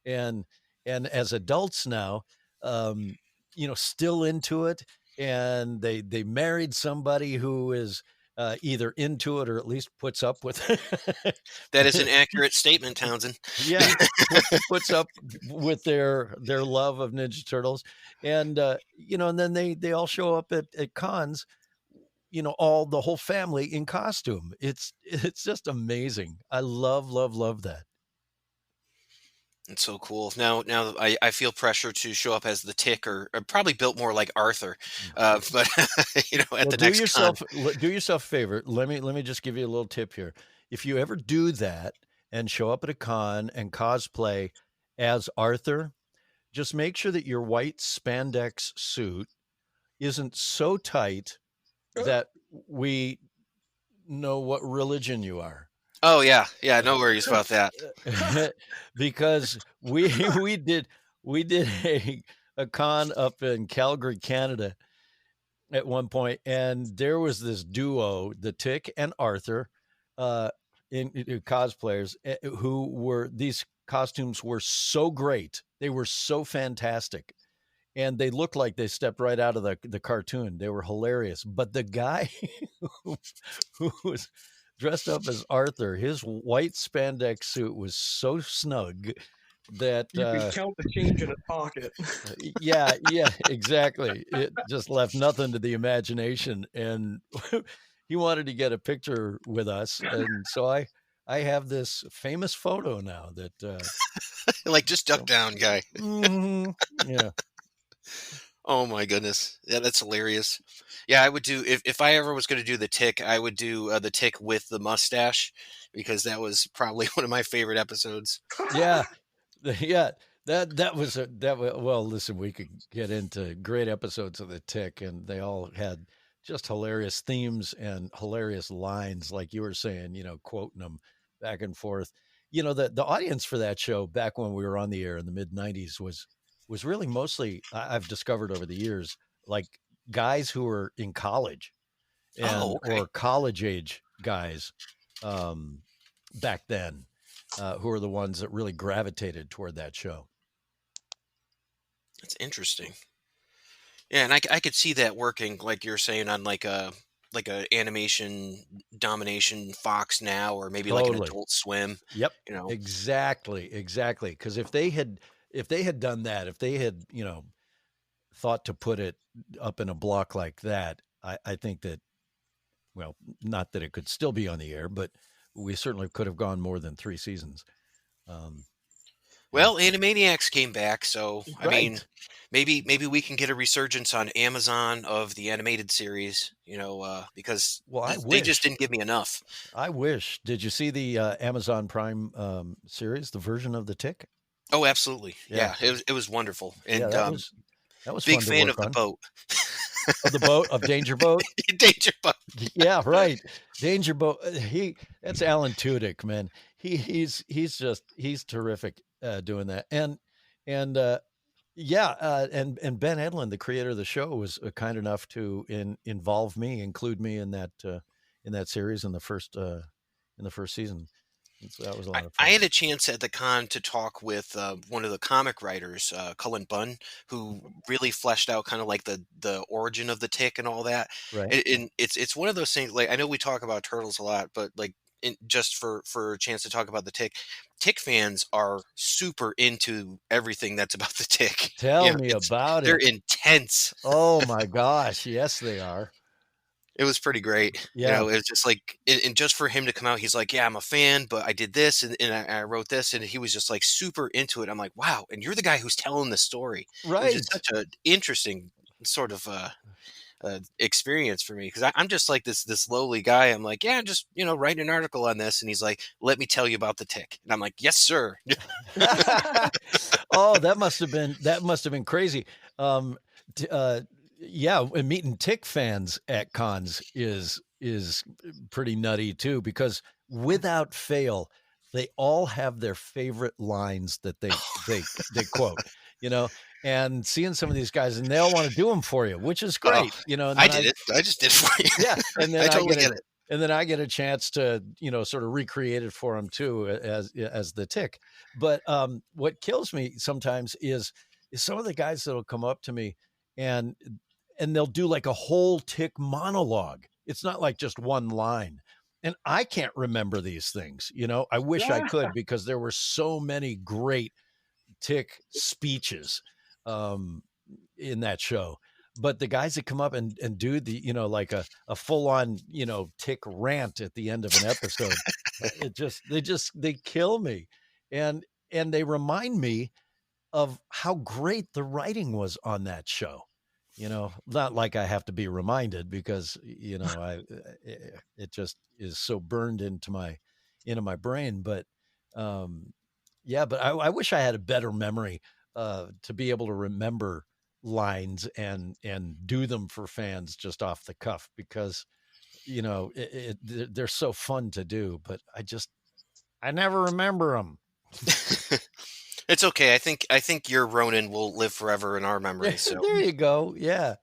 and as adults now, still into it, and they married somebody who is either into it or at least puts up with That is an accurate statement, Townsend. yeah, puts up with their love of Ninja Turtles, and and then they all show up at cons, all the whole family in costume. It's just amazing. I love that. It's so cool. Now I feel pressure to show up as the Tick, or probably built more like Arthur. But at Well, the next con. do yourself a favor. Let me just give you a little tip here. If you ever do that and show up at a con and cosplay as Arthur, just make sure that your white spandex suit isn't so tight that we know what religion you are. Oh yeah, no worries about that. Because we did a con up in Calgary, Canada at one point, and there was this duo, the Tick and Arthur, in cosplayers, who were, these costumes were so great. They were so fantastic. And they looked like they stepped right out of the cartoon. They were hilarious. But the guy who was dressed up as Arthur, his white spandex suit was so snug that You can count the change in his pocket. yeah, exactly. It just left nothing to the imagination. And he wanted to get a picture with us, and so I have this famous photo now that Like, just duck down, guy. yeah. Oh my goodness. Yeah, that's hilarious. Yeah, I would do, if I ever was going to do the Tick, I would do the Tick with the mustache, because that was probably one of my favorite episodes. Yeah. Yeah. That was well, listen, we could get into great episodes of the Tick, and they all had just hilarious themes and hilarious lines, like you were saying, quoting them back and forth. The audience for that show back when we were on the air in the mid 90s was really mostly, I've discovered over the years, like guys who were in college Oh, okay. or college age guys back then, who are the ones that really gravitated toward that show. That's interesting. Yeah, and I could see that working, like you're saying, on like a animation domination Fox Now, or maybe like an Totally. Adult Swim. Yep. You know, Exactly. Because if they had done that, if they had thought to put it up in a block like that, I think that, well, not that it could still be on the air, but we certainly could have gone more than 3 seasons. well, Animaniacs came back, so I mean, Right. maybe we can get a resurgence on Amazon of the animated series. Because Well, I they just wish. didn't give me enough. I wish. Did you see the Amazon Prime series, the version of the Tick? Oh, absolutely. Yeah. Yeah, it was wonderful, Yeah, and that was big fun to fan work of the on. boat. Of the boat, of Danger Boat. Danger Boat. Yeah, right. Danger Boat. That's Alan Tudyk, man. He's terrific doing that. And yeah, and Ben Edlund, the creator of the show, was kind enough to include me in that series in the first season. And so that was a lot of I fun. had a chance at the con to talk with one of the comic writers, Cullen Bunn, who really fleshed out kind of like the origin of the Tick and all that. Right. And it's one of those things. Like, I know we talk about turtles a lot, but like, just for a chance to talk about the Tick, Tick fans are super into everything that's about the Tick. Tell me about they're it. intense. Oh my gosh, yes they are. It was pretty great. Yeah. It was just like, and just for him to come out, he's like, yeah, I'm a fan, but I did this and I wrote this, and he was just like super into it. I'm like, wow, and you're the guy who's telling the story. Right. It was just such an interesting sort of experience for me, because I'm just like this lowly guy. I'm like, yeah, just write an article on this, and he's like, let me tell you about the Tick, and I'm like, yes, sir. Oh, that must have been crazy. Yeah, and meeting Tick fans at cons is pretty nutty too, because without fail, they all have their favorite lines that they quote, and seeing some of these guys, and they all want to do them for you, which is great, and I did it. I just did it for you. Yeah, and then I totally get it. And then I get a chance to, sort of recreate it for them too, as the Tick. But what kills me sometimes is some of the guys that'll come up to me and they'll do like a whole Tick monologue. It's not like just one line. And I can't remember these things, I wish I could, because there were so many great Tick speeches in that show. But the guys that come up and do the, like a full on, Tick rant at the end of an episode, they kill me. And they remind me of how great the writing was on that show. Not like I have to be reminded, because, it just is so burned into my brain. But, yeah, but I wish I had a better memory to be able to remember lines and do them for fans just off the cuff, because they're so fun to do, but I never remember them. It's okay. I think your Ronin will live forever in our memories. So There you go. Yeah.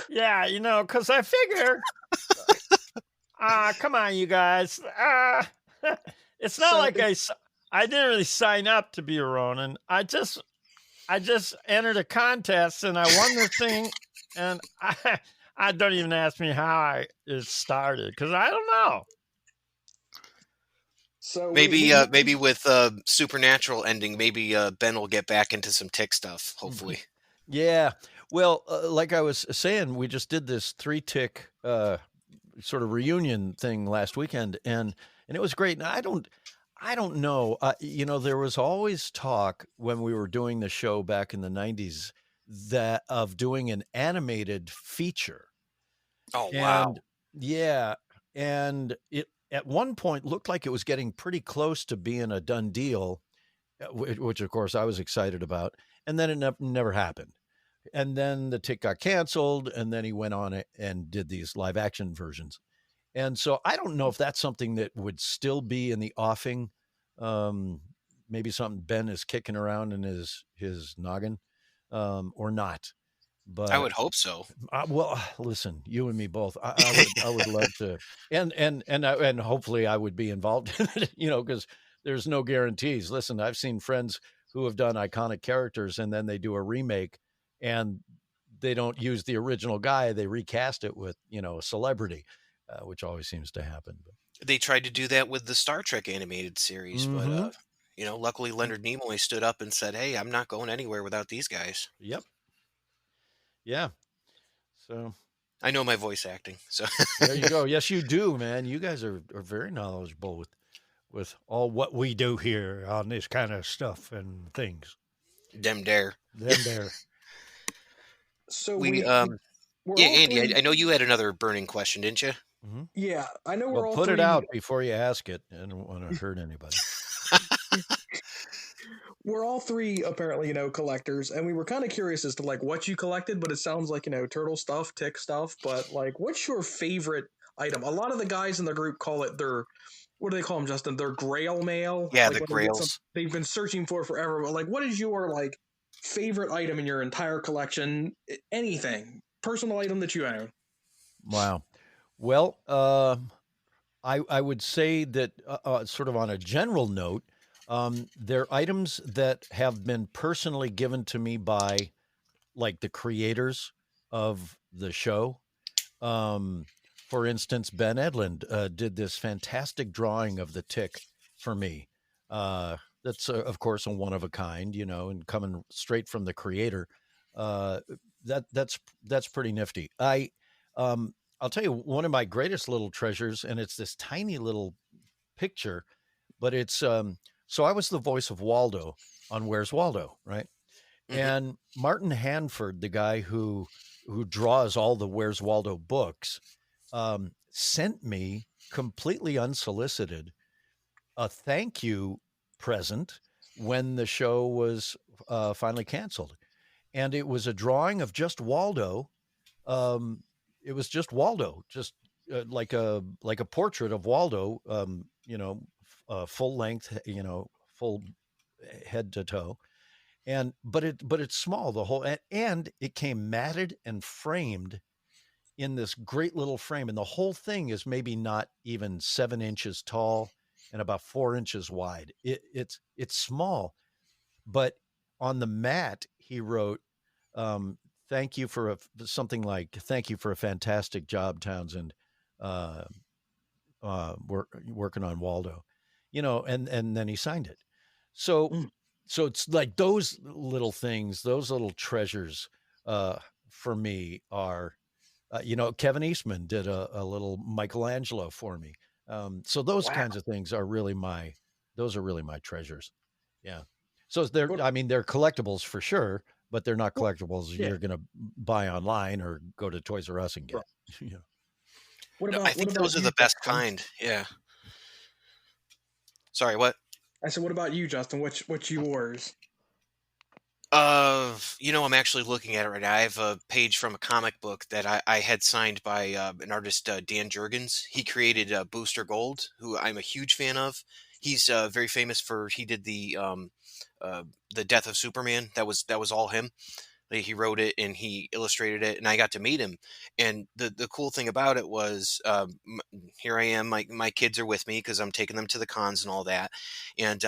Yeah, because I figure, come on, you guys. It's not So like I didn't really sign up to be a Ronin. I just entered a contest and I won this thing, and I don't even ask me how it started, because I don't know. So maybe with Supernatural ending, maybe Ben will get back into some tick stuff. Hopefully. Yeah. Well, like I was saying, we just did this 3-tick sort of reunion thing last weekend, and it was great. And I don't know. There was always talk when we were doing the show back in the 90s that of doing an animated feature. Oh, wow. And yeah, and it at one point looked like it was getting pretty close to being a done deal, which of course I was excited about, and then it never happened. And then the tick got canceled, and then he went on it and did these live action versions. And so I don't know if that's something that would still be in the offing. Maybe something Ben is kicking around in his noggin, or not. But I would hope so. well, listen, you and me both. I would love to, and hopefully I would be involved in it. Because there's no guarantees. Listen, I've seen friends who have done iconic characters, and then they do a remake, and they don't use the original guy. They recast it with a celebrity, which always seems to happen. They tried to do that with the Star Trek animated series, but luckily Leonard Nimoy stood up and said, "Hey, I'm not going anywhere without these guys." Yep. Yeah. So I know my voice acting. So there you go. Yes, you do, man. You guys are very knowledgeable with all what we do here on this kind of stuff and things. Them dare. So Andy, I know you had another burning question, didn't you? Mm-hmm. Yeah, I know we're all put three... it out before you ask it. I don't want to hurt anybody. We're all three apparently, collectors, and we were kind of curious as to what you collected, but it sounds like, turtle stuff, tick stuff, but what's your favorite item? A lot of the guys in the group call it their, what do they call them, Justin? Their grail mail? Yeah, the grails. They've been searching for forever, but what is your favorite item in your entire collection? Anything. Personal item that you own. Wow. Well, I would say that sort of on a general note, they're items that have been personally given to me by the creators of the show. For instance, Ben Edlund did this fantastic drawing of the tick for me. That's of course a one of a kind, and coming straight from the creator. That's pretty nifty. I'll tell you one of my greatest little treasures, and it's this tiny little picture, but it's so I was the voice of Waldo on Where's Waldo, right? Mm-hmm. And Martin Hanford, the guy who draws all the Where's Waldo books, sent me completely unsolicited a thank you present when the show was finally canceled. And it was a drawing of just Waldo. It was just Waldo, just like a portrait of Waldo, full length, full head to toe. But it's small, the whole, and it came matted and framed in this great little frame. And the whole thing is maybe not even 7 inches tall and about 4 inches wide. It's small, but on the mat, he wrote, thank you for something like, thank you for a fantastic job, Townsend, working on Waldo, and then he signed it. So it's like those little things, those little treasures, for me are, Kevin Eastman did a little Michelangelo for me. So those kinds of things are really my treasures. Yeah. So they're collectibles for sure, but they're not collectibles you're going to buy online or go to Toys R Us and get. I think those are the best kind. Yeah. Sorry, what? I said, what about you, Justin? What's yours? I'm actually looking at it right now. I have a page from a comic book that I had signed by an artist, Dan Jurgens. He created Booster Gold, who I'm a huge fan of. He's very famous for he did uh, the Death of Superman. That was all him. Like, he wrote it and he illustrated it, and I got to meet him. And the cool thing about it was, here I am. My kids are with me because I'm taking them to the cons and all that. And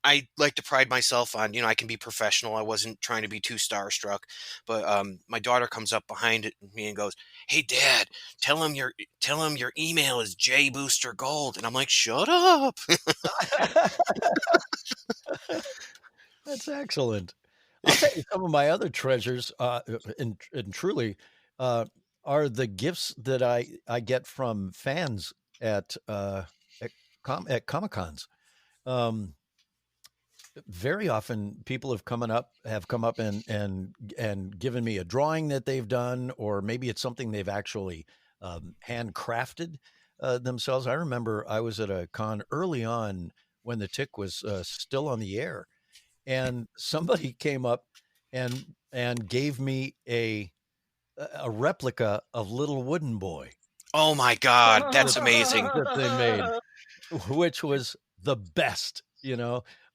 I like to pride myself on, I can be professional. I wasn't trying to be too starstruck, but my daughter comes up behind me and goes, "Hey, Dad, tell him your email is jboostergold." And I'm like, "Shut up." That's excellent. I'll tell you some of my other treasures, and truly, uh, are the gifts that I get from fans at at Comic Cons. Um, very often, people have come up and given me a drawing that they've done, or maybe it's something they've actually handcrafted themselves. I remember I was at a con early on when the Tick was still on the air, and somebody came up and gave me a replica of Little Wooden Boy Oh my God, that's amazing. that they made, which was the best.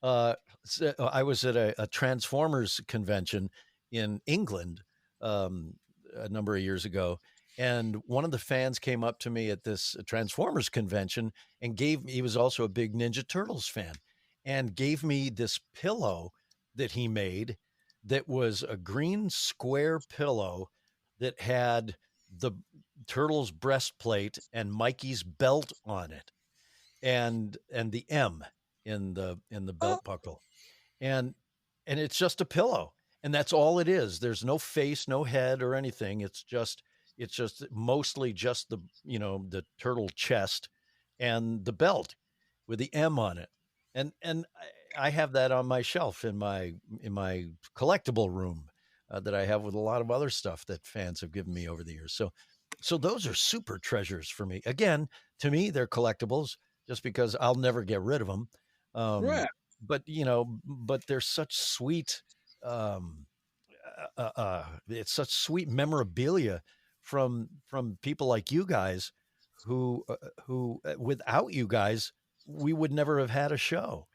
I was at a Transformers convention in England um, a number of years ago, and one of the fans came up to me at this Transformers convention and he was also a big Ninja Turtles fan, and gave me this pillow that he made that was a green square pillow that had the turtle's breastplate and Mikey's belt on it, and the M in the belt buckle, and it's just a pillow, and that's all it is. There's no face, no head or anything. It's just mostly just the turtle chest and the belt with the M on it, and I have that on my shelf in my collectible room that I have with a lot of other stuff that fans have given me over the years. So those are super treasures for me. Again, to me, they're collectibles just because I'll never get rid of them. Um, Right. but they're such sweet. Um, it's such sweet memorabilia from people like you guys, who without you guys we would never have had a show.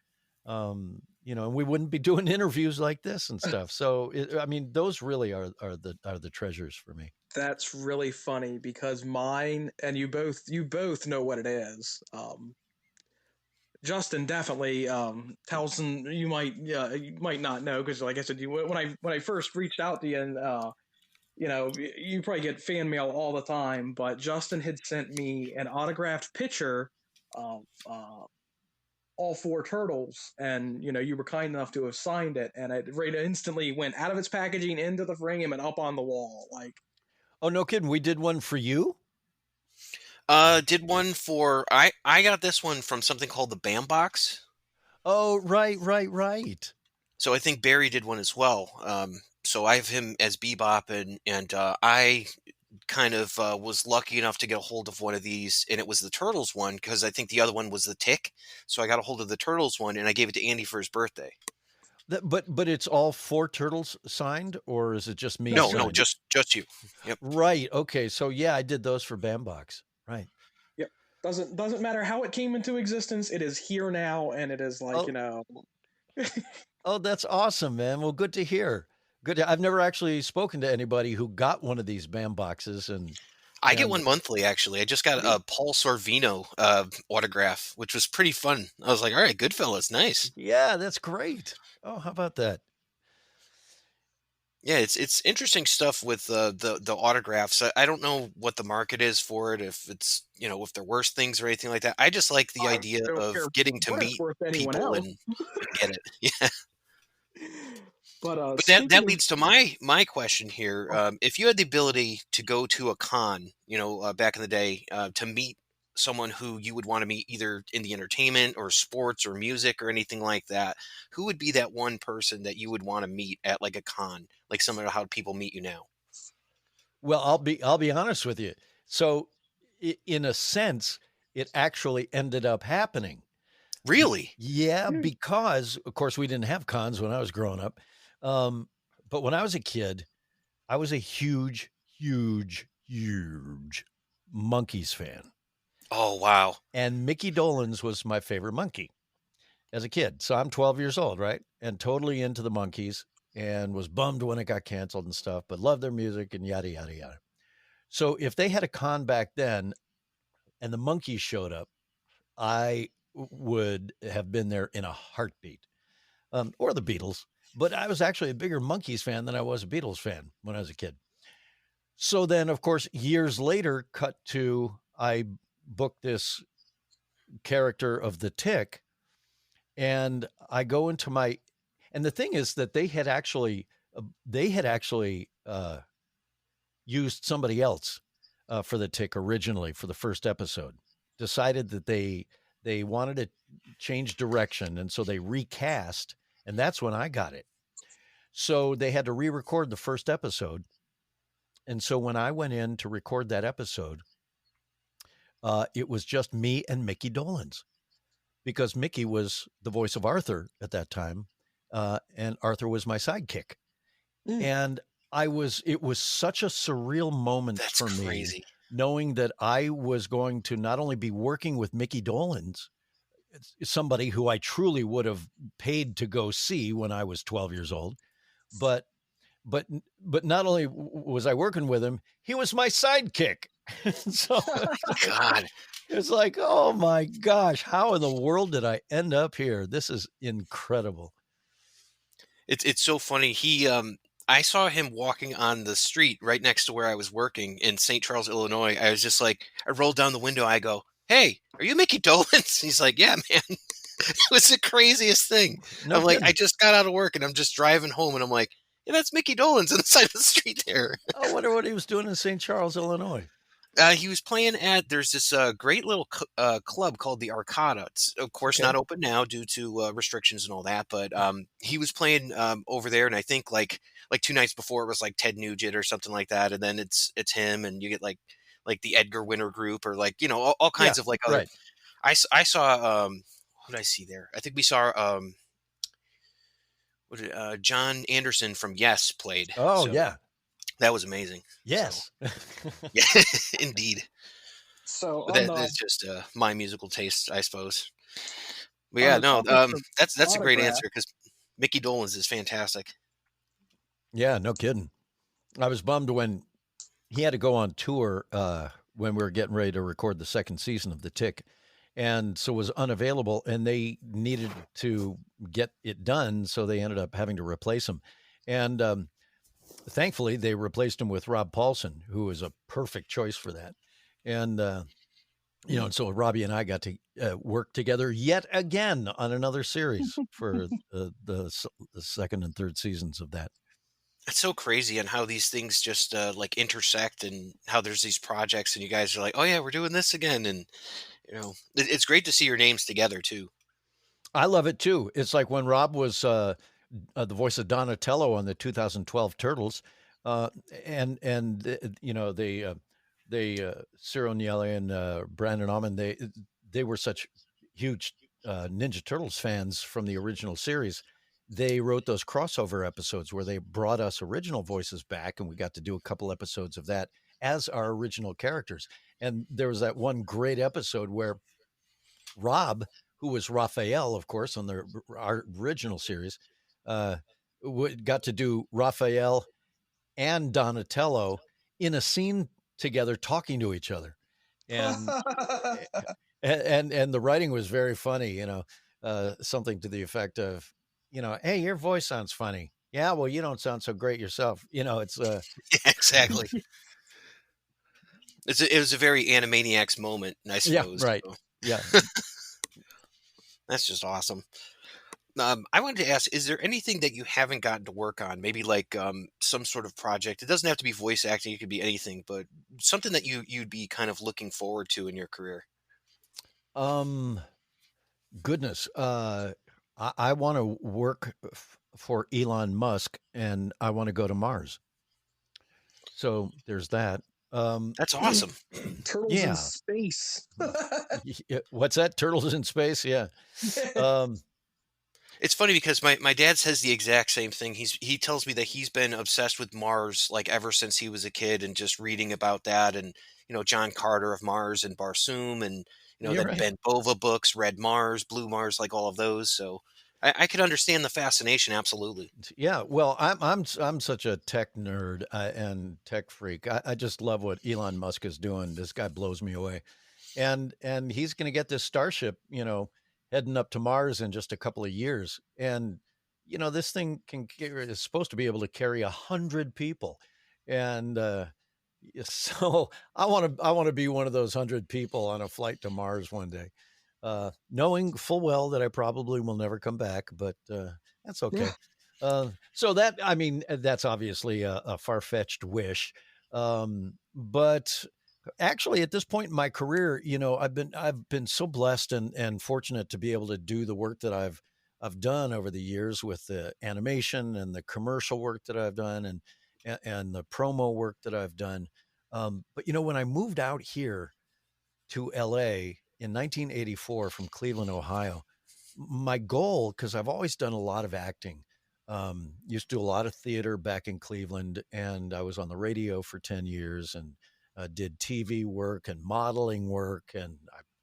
And we wouldn't be doing interviews like this and stuff. So I mean, those really are the treasures for me. That's really funny because mine and you both know what it is. Justin definitely. Townsend, you might not know because, like I said, when I first reached out to you, and you probably get fan mail all the time, but Justin had sent me an autographed picture of all four turtles, and you were kind enough to have signed it, and it right instantly went out of its packaging into the frame and up on the wall. Like, Oh, no kidding. We did one for you. Did one for I got this one from something called the Bam Box. Oh, right, right, right. So I think Barry did one as well. So I have him as Bebop, and I kind of was lucky enough to get a hold of one of these, and it was the Turtles one because I think the other one was the Tick. So I got a hold of the Turtles one, and I gave it to Andy for his birthday. But it's all four turtles signed, or is it just me No, signed? just you. Yep. Right. Okay. So yeah, I did those for Bambox. Right. yep, doesn't matter how it came into existence. It is here now, and it is like Oh, oh, that's awesome, man. Well, good to hear. I've never actually spoken to anybody who got one of these Bamboxes, I get and one monthly, actually. I just got neat. a Paul Sorvino autograph, which was pretty fun. I was like, all right, Goodfellas, nice. Yeah, that's great. Oh, how about that? Yeah, it's interesting stuff with the autographs. I don't know what the market is for it, if it's if they're worse things or anything like that. I just like the I idea don't care of getting to what it's meet worth to anyone people else. and get it. Yeah, But but that speaking of, leads to my question here. If you had the ability to go to a con, back in the day, to meet someone who you would want to meet either in the entertainment or sports or music or anything like that, who would be that one person that you would want to meet at like a con, like similar to how people meet you now? Well, I'll be honest with you. So, in a sense, it actually ended up happening. Really? Yeah, because of course we didn't have cons when I was growing up, But when I was a kid, I was a huge Monkees fan. Oh, wow. And Mickey Dolenz was my favorite monkey as a kid. So I'm 12 years old, right? And totally into the Monkees and was bummed when it got canceled and stuff, but loved their music and yada, yada, yada. So if they had a con back then and the Monkees showed up, I would have been there in a heartbeat, or the Beatles. But I was actually a bigger Monkees fan than I was a Beatles fan when I was a kid. So then, of course, years later, cut to I booked this character of the Tick, and I go into my, and the thing is that they had actually used somebody else for the Tick originally for the first episode. Decided that they wanted to change direction, and so they recast, and that's when I got it. So they had to re-record the first episode, and so when I went in to record that episode, it was just me and Mickey Dolenz, because Mickey was the voice of Arthur at that time, and Arthur was my sidekick. And it was such a surreal moment That's for crazy. me, knowing that I was going to not only be working with Mickey Dolenz, somebody who I truly would have paid to go see when I was 12 years old, but not only was I working with him, he was my sidekick. So God. it's like, oh my gosh, how in the world did I end up here? This is incredible. It's so funny. I saw him walking on the street right next to where I was working in St. Charles, Illinois. I was just like, I rolled down the window. I go, "Hey, are you Mickey Dolenz?" He's like, "Yeah, man." It was the craziest thing. No I'm like, I kidding. just got out of work and I'm just driving home and I'm like, yeah, that's Mickey Dolenz on the side of the street there. I wonder what he was doing in St. Charles, Illinois. He was playing there's this great little club called the Arcada. It's, of course, Okay. not open now due to restrictions and all that, but he was playing over there, and I think like 2 nights before it was like Ted Nugent or something like that, and then it's him, and you get like the Edgar Winter group, or like, all kinds of like other. Right. I saw what did I see there? I think we saw John Anderson from Yes played. Oh, So yeah. that was amazing. Yes. Yeah, indeed. So But on that's the just my musical taste, I suppose. But on yeah, the no, topic of that's a great autograph, answer, because Mickey Dolenz is fantastic. Yeah, no kidding. I was bummed when he had to go on tour when we were getting ready to record the second season of The Tick, and so was unavailable, and they needed to get it done, so they ended up having to replace him. And thankfully, they replaced him with Rob Paulson, who was a perfect choice for that. And and so Robbie and I got to work together yet again on another series for the second and third seasons of that. It's so crazy, and how these things just like intersect, and how there's these projects, and you guys are like, oh yeah, we're doing this again, and it's great to see your names together too. I love it too. It's like when Rob was the voice of Donatello on the 2012 Turtles, and Ciro Nieli and Brandon Auman, they were such huge Ninja Turtles fans from the original series. They wrote those crossover episodes where they brought us original voices back, and we got to do a couple episodes of that as our original characters. And there was that one great episode where Rob, who was Raphael, of course, on our original series, got to do Raphael and Donatello in a scene together, talking to each other, and and the writing was very funny. Something to the effect of, hey, your voice sounds funny. Yeah, well, you don't sound so great yourself. It's Yeah, exactly. It was a very Animaniacs moment, I suppose. Yeah, right. So. Yeah. That's just awesome. I wanted to ask, is there anything that you haven't gotten to work on? Maybe like some sort of project. It doesn't have to be voice acting. It could be anything, but something that you'd be kind of looking forward to in your career. Goodness. I want to work for Elon Musk, and I want to go to Mars. So there's that. That's awesome. Turtles in space. What's that? Turtles in space? Yeah. It's funny because my dad says the exact same thing. He tells me that he's been obsessed with Mars like ever since he was a kid and just reading about that and John Carter of Mars and Barsoom and You're the right. Ben Bova books, Red Mars, Blue Mars, like all of those. So I could understand the fascination, absolutely. Yeah, well, I'm such a tech nerd and tech freak. I just love what Elon Musk is doing. This guy blows me away, and he's going to get this starship, heading up to Mars in just a couple of years. And this thing is supposed to be able to carry 100 people, and so I want to be one of those 100 people on a flight to Mars one day, knowing full well that I probably will never come back, but that's okay. So that, I mean, that's obviously a far-fetched wish. But actually at this point in my career, I've been so blessed and fortunate to be able to do the work that I've done over the years with the animation and the commercial work that I've done and the promo work that I've done. But when I moved out here to LA in 1984 from Cleveland, Ohio, my goal, because I've always done a lot of acting, used to do a lot of theater back in Cleveland, and I was on the radio for 10 years and did TV work and modeling work. And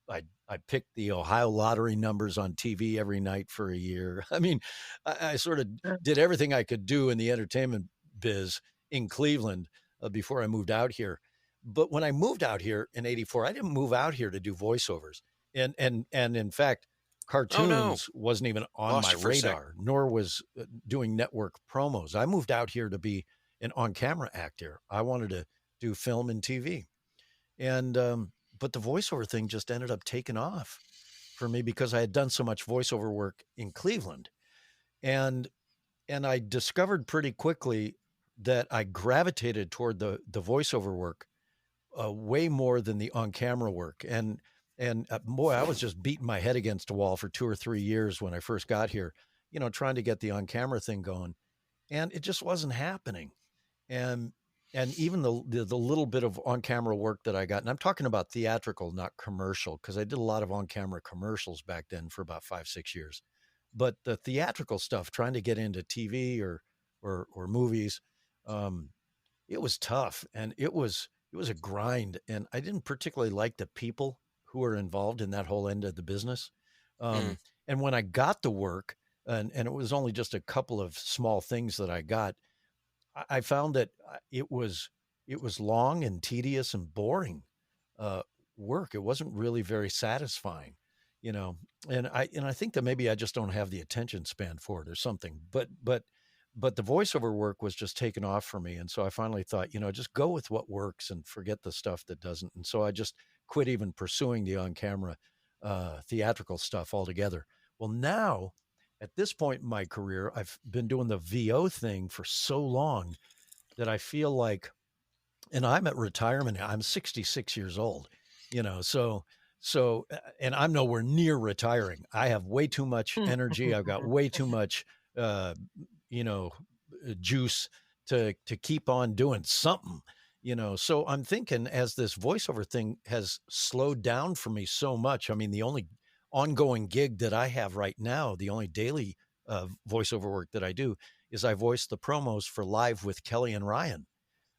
I picked the Ohio lottery numbers on TV every night for a year. I mean, I sort of did everything I could do in the entertainment biz in Cleveland before I moved out here. But when I moved out here in '84, I didn't move out here to do voiceovers. And in fact, Oh no, cartoons wasn't even on my lost you for a sec. radar, nor was doing network promos. I moved out here to be an on-camera actor. I wanted to do film and TV, and but the voiceover thing just ended up taking off for me because I had done so much voiceover work in Cleveland, and I discovered pretty quickly that I gravitated toward the voiceover work way more than the on camera work. And boy, I was just beating my head against a wall for 2 or 3 years when I first got here, trying to get the on camera thing going, and it just wasn't happening. And even the little bit of on camera work that I got, and I'm talking about theatrical, not commercial, because I did a lot of on camera commercials back then for about 5, 6 years. But the theatrical stuff, trying to get into TV or movies, um, it was tough, and it was a grind, and I didn't particularly like the people who were involved in that whole end of the business. Mm. And when I got the work, and it was only just a couple of small things that I got, I found that it was long and tedious and boring uh, work. It wasn't really very satisfying, you know. And I think that maybe I just don't have the attention span for it or something. But the voiceover work was just taken off for me, and so I finally thought, just go with what works and forget the stuff that doesn't. And so I just quit even pursuing the on-camera theatrical stuff altogether. Well, now at this point in my career, I've been doing the VO thing for so long that I feel like, and I'm at retirement. I'm 66 years old, and I'm nowhere near retiring. I have way too much energy. I've got way too much, uh, you know, juice to keep on doing something. So I'm thinking, as this voiceover thing has slowed down for me so much. I mean, the only ongoing gig that I have right now, the only daily voiceover work that I do, is I voice the promos for Live with Kelly and Ryan,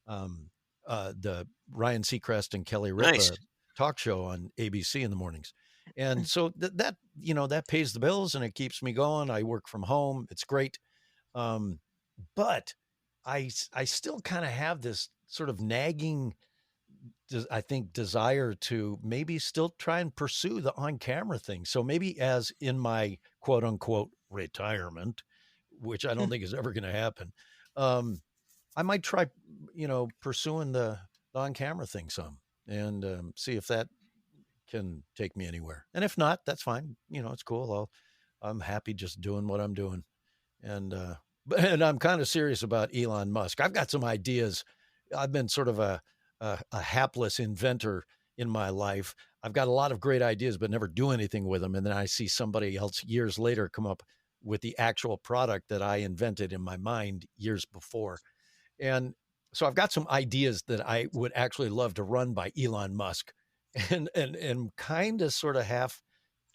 um, the Ryan Seacrest and Kelly Nice. Ripa talk show on ABC in the mornings. And so that pays the bills and it keeps me going. I work from home. It's great. Um, but I still kind of have this sort of nagging, I think, desire to maybe still try and pursue the on camera thing. So maybe, as in my quote unquote retirement, which I don't think is ever going to happen, um, I might try, pursuing the on camera thing some, and see if that can take me anywhere. And if not, that's fine. It's cool. I'm happy just doing what I'm doing. And and I'm kind of serious about Elon Musk. I've got some ideas. I've been sort of a hapless inventor in my life. I've got a lot of great ideas, but never do anything with them. And then I see somebody else years later come up with the actual product that I invented in my mind years before. And so I've got some ideas that I would actually love to run by Elon Musk, and kind of sort of half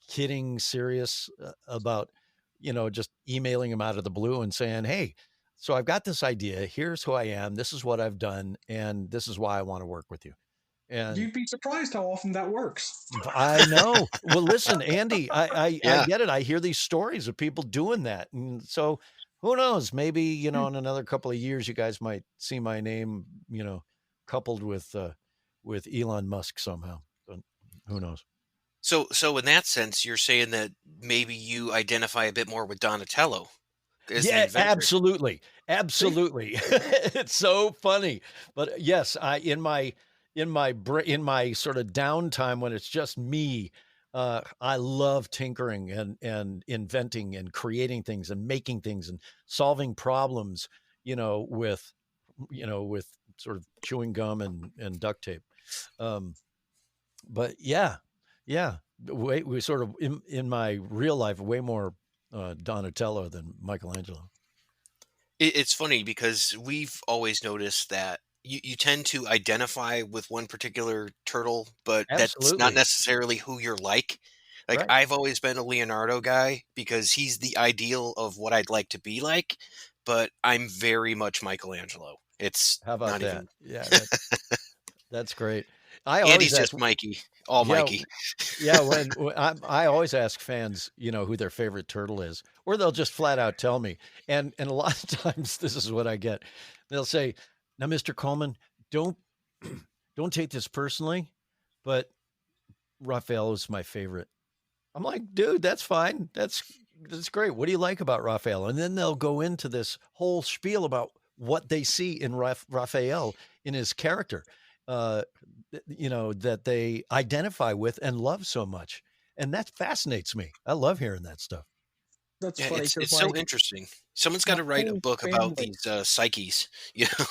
kidding, serious about just emailing him out of the blue and saying, hey, so I've got this idea. Here's who I am. This is what I've done. And this is why I want to work with you. And You'd be surprised how often that works. I know. Well, listen, Andy, I Yeah. get it. I hear these stories of people doing that. And so who knows? Maybe, in another couple of years, you guys might see my name, coupled with Elon Musk somehow. But who knows? So in that sense, you're saying that maybe you identify a bit more with Donatello as the Yeah, inventor. absolutely. Absolutely. It's so funny. But yes, in my sort of downtime when it's just me, I love tinkering and inventing and creating things and making things and solving problems, with sort of chewing gum and duct tape. But yeah, we sort of in my real life way more Donatello than Michelangelo. It's funny because we've always noticed that you tend to identify with one particular turtle, but that's not Absolutely. necessarily who you're like. Like Right. I've always been a Leonardo guy because he's the ideal of what I'd like to be like, but I'm very much Michelangelo. It's How about not that? even Yeah, that's great. I Andy's always ask, just Mikey, all yeah, Mikey. yeah. When I always ask fans, who their favorite turtle is, or they'll just flat out tell me. And a lot of times, this is what I get. They'll say, "Now, Mr. Coleman, don't don't take this personally, but Raphael is my favorite." I'm like, dude, that's fine. That's great. What do you like about Raphael? And then they'll go into this whole spiel about what they see in Raphael in his character, uh, that they identify with and love so much. And that fascinates me. I love hearing that stuff. That's Yeah, funny it's because it's so interesting. Someone's got my to write a whole book about family, these psyches. You know,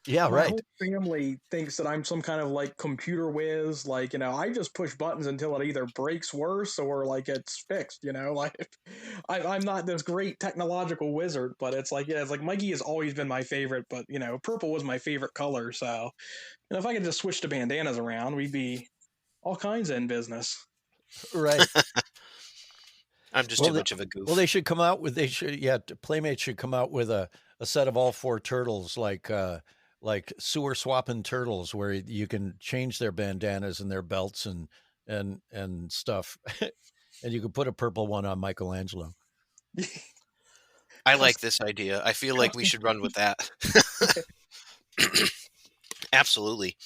Yeah, my right. whole family thinks that I'm some kind of like computer whiz. Like, I just push buttons until it either breaks worse or like it's fixed. Like I'm not this great technological wizard, but it's like, yeah, it's like Mikey has always been my favorite. But purple was my favorite color. So, if I could just switch the bandanas around, we'd be all kinds in business. Right. I'm just Well, too much of a goof. they should come out with, Playmates should come out with a set of all four turtles, like sewer swapping turtles, where you can change their bandanas and their belts and stuff. And you could put a purple one on Michelangelo. I like Custom, this idea. I feel like we custom. should run with that. Absolutely.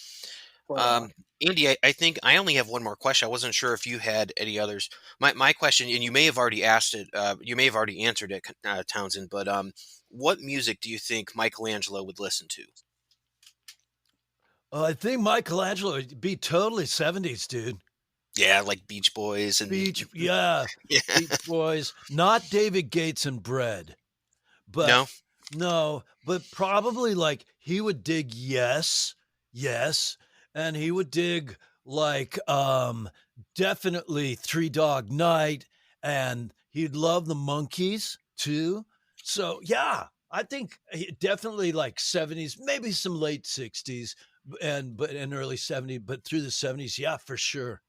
But Andy, I think I only have one more question. I wasn't sure if you had any others. My question, and you may have already asked it, you may have already answered it, Townsend, but what music do you think Michelangelo would listen to? I think Michelangelo would be totally 70s, dude. Yeah, like Beach Boys and Yeah, yeah. Beach Boys, not David Gates and Bread, but No, no, but probably like he would dig Yes, and he would dig like definitely Three Dog Night, and he'd love the Monkees too. So yeah, I think definitely like 70s, maybe some late 60s and early 70s, but through the 70s, yeah, for sure.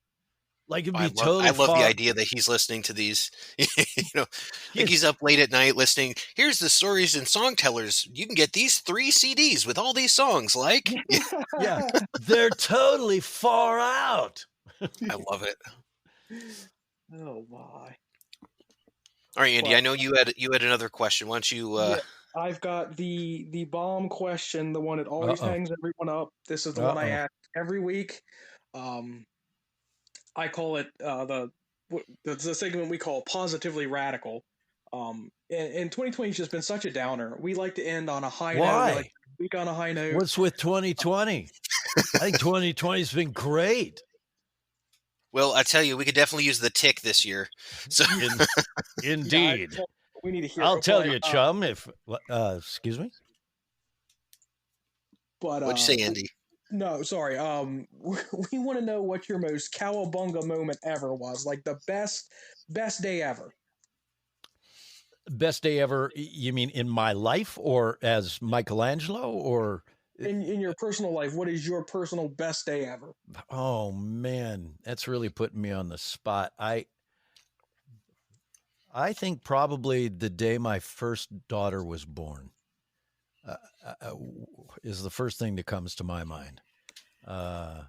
Like it'd be I totally love the far. idea that he's listening to these. Like Yes. he's up late at night listening. Here's the stories and song tellers. You can get these 3 CDs with all these songs. Like, Yeah, they're totally far out. I love it. Oh my. All right, Andy. But I know you had another question. Why don't you? yeah, I've got the bomb question, the one that always Uh-oh. hangs everyone up. This is the one I Uh-oh. ask every week. I call it the segment we call positively radical. And 2020 has just been such a downer. We like to end on a high note. We like Why? to week on a high note. What's with 2020? I think 2020's been great. Well, I tell you, we could definitely use the tick this year. So Indeed. Yeah, we need to hear. I'll tell but, you, chum, if excuse me. But what'd you say, Andy? no, sorry. We want to know what your most cowabunga moment ever was. Like the best day ever. Best day ever, you mean in my life or as Michelangelo or In your personal life, what is your personal best day ever? oh man, that's really putting me on the spot. I think probably the day my first daughter was born uh, is the first thing that comes to my mind. Uh,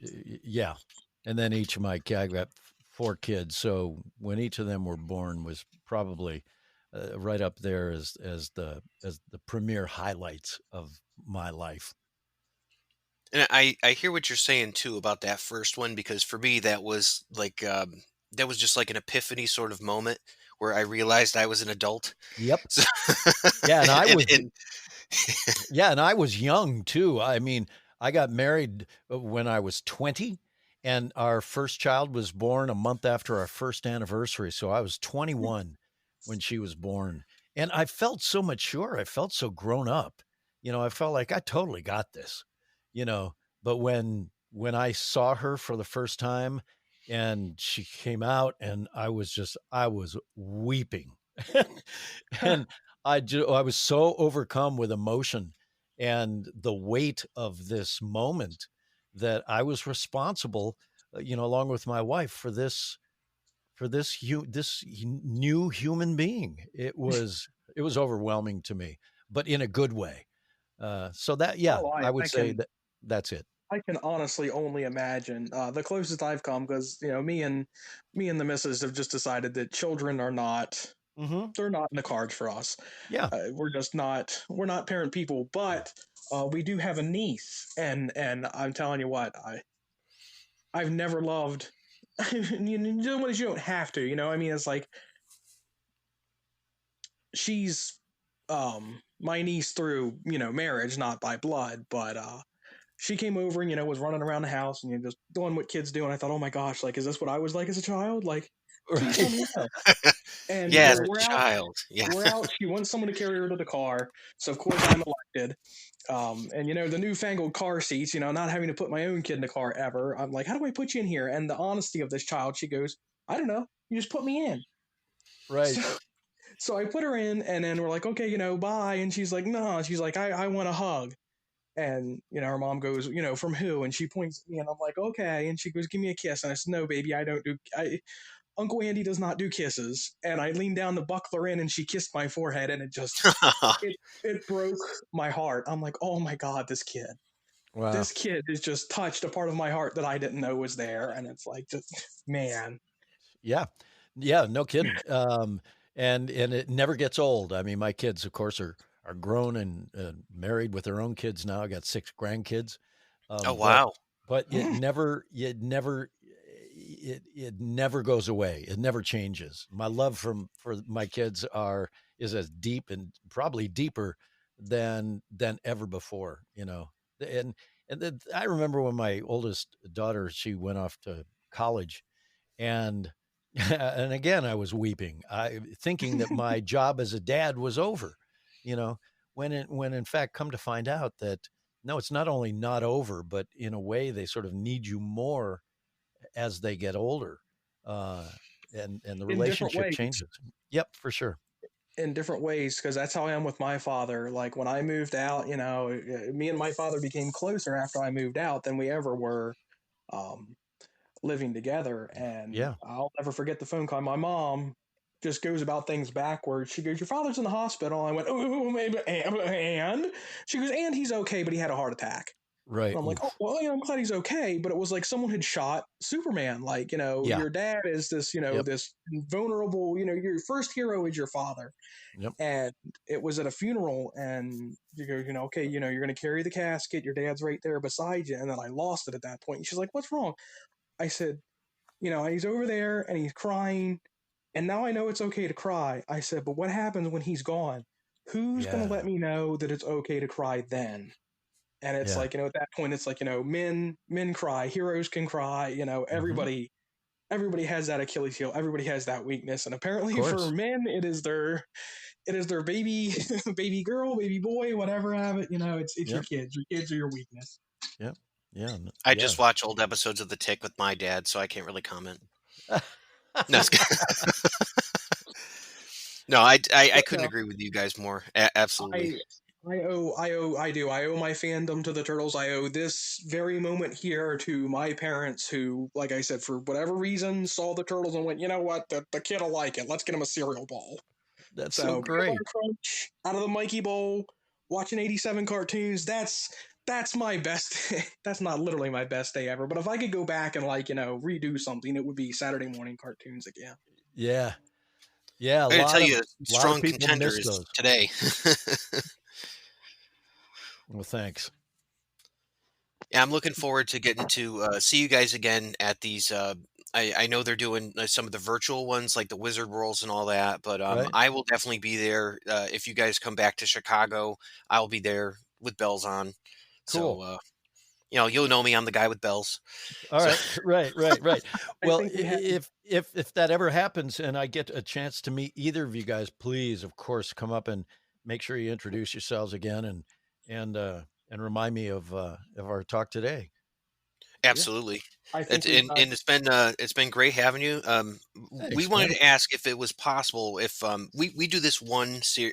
yeah, and then each of my I've got four kids, so when each of them were born was probably right up there as the premier highlights of my life. And I hear what you're saying too about that first one, because for me that was just like an epiphany sort of moment where I realized I was an adult. Yep. So, Yeah, and I was and Yeah, and I was young too. I mean, I got married when I was 20, and our first child was born a month after our first anniversary. So I was 21 when she was born. And I felt so mature. I felt so grown up. I felt like I totally got this, you know. But when I saw her for the first time and she came out and I was weeping. And I was so overcome with emotion and the weight of this moment that I was responsible, along with my wife for this new human being. It was overwhelming to me, but in a good way. So that, yeah, Oh, I would I say can that's it. I can honestly only imagine the closest I've come, because me and the missus have just decided that children are not Hmm. they're not in the cards for us. Yeah. We're not parent people, but we do have a niece, and I'm telling you what, I've never loved. You don't have to, I mean, it's like she's my niece through marriage, not by blood, but she came over and was running around the house and just doing what kids do, and I thought, oh my gosh, like, is this what I was like as a child? Like, please tell Right. me no. And yeah, as a we're out. child, yeah. We're out. She wants someone to carry her to the car, so of course I'm elected. And the newfangled car seats, not having to put my own kid in the car ever. I'm like, how do I put you in here? And the honesty of this child, she goes, I don't know. You just put me in. Right. So, so I put her in, and then we're like, okay, bye. And she's like, no. She's like, I want a hug. And her mom goes, from who? And she points at me, and I'm like, okay. And she goes, give me a kiss. And I said, no, baby, I don't do. Uncle Andy does not do kisses. And I leaned down to buckler in, and she kissed my forehead, and it broke my heart. I'm like, oh my god, Wow. this kid has just touched a part of my heart that I didn't know was there, and it's like, just man. Yeah. Yeah, no kidding. And it never gets old. I mean, my kids, of course, are grown and married with their own kids now. I got 6 grandkids. Oh But wow. it never goes away. It never changes. My love for my kids is as deep and probably deeper than ever before, And I remember when my oldest daughter, she went off to college, and and again I was weeping, thinking that my job as a dad was over, you know, when in fact, come to find out that no, it's not only not over, but in a way they sort of need you more as they get older, uh, and the In different relationship ways. changes. Yep, for sure. In different ways, because that's how I am with my father. Like, when I moved out, me and my father became closer after I moved out than we ever were um, living together. And Yeah, I'll never forget the phone call. My mom just goes about things backwards. She goes, your father's in the hospital. I went, oh, maybe, and she goes, and he's okay, but he had a heart attack. right. And I'm like, oh, Oof. well, I'm glad he's okay. But it was like someone had shot Superman. Like, Yeah. your dad is this, Yep. this vulnerable, your first hero is your father. Yep. And it was at a funeral, and you go, okay, you're going to carry the casket. Your dad's right there beside you. And then I lost it at that point. And she's like, what's wrong? I said, he's over there and he's crying. And now I know it's okay to cry. I said, but what happens when he's gone? Who's going to Yeah. let me know that it's okay to cry then? And it's Yeah. like, at that point, it's like, men cry, heroes can cry, Hmm. everybody has that Achilles heel, everybody has that weakness. And Of apparently for course. men, it is their baby, baby girl, baby boy, whatever have it, it's your Yep. kids. Your kids are your weakness. Yep. Yeah. I Yeah. just watch old episodes of The Tick with my dad, so I can't really comment. No, it's no, I But couldn't no, agree with you guys more. I Absolutely. I owe my fandom to the Turtles. I owe this very moment here to my parents who, like I said, for whatever reason, saw the Turtles and went, you know what, the kid will like it. Let's get him a cereal bowl. That's So so great. Crunch out of the Mikey Bowl, watching 87 cartoons, that's my best day. That's not literally my best day ever, but if I could go back and redo something, it would be Saturday morning cartoons again. Yeah. Yeah, a I gotta tell lot you, a of strong people contender miss is those. today. Well, thanks. Yeah, I'm looking forward to getting to see you guys again at these. I know they're doing some of the virtual ones, like the Wizard Worlds and all that, but Right. I will definitely be there. If you guys come back to Chicago, I'll be there with bells on. Cool. So, you'll know me. I'm the guy with bells. All So- right. Right. Well, think we have- if that ever happens and I get a chance to meet either of you guys, please, of course, come up and make sure you introduce yourselves again and remind me of our talk today. Absolutely. I think And it's been great having you. Thanks, We wanted man. to ask if it was possible if we do this one we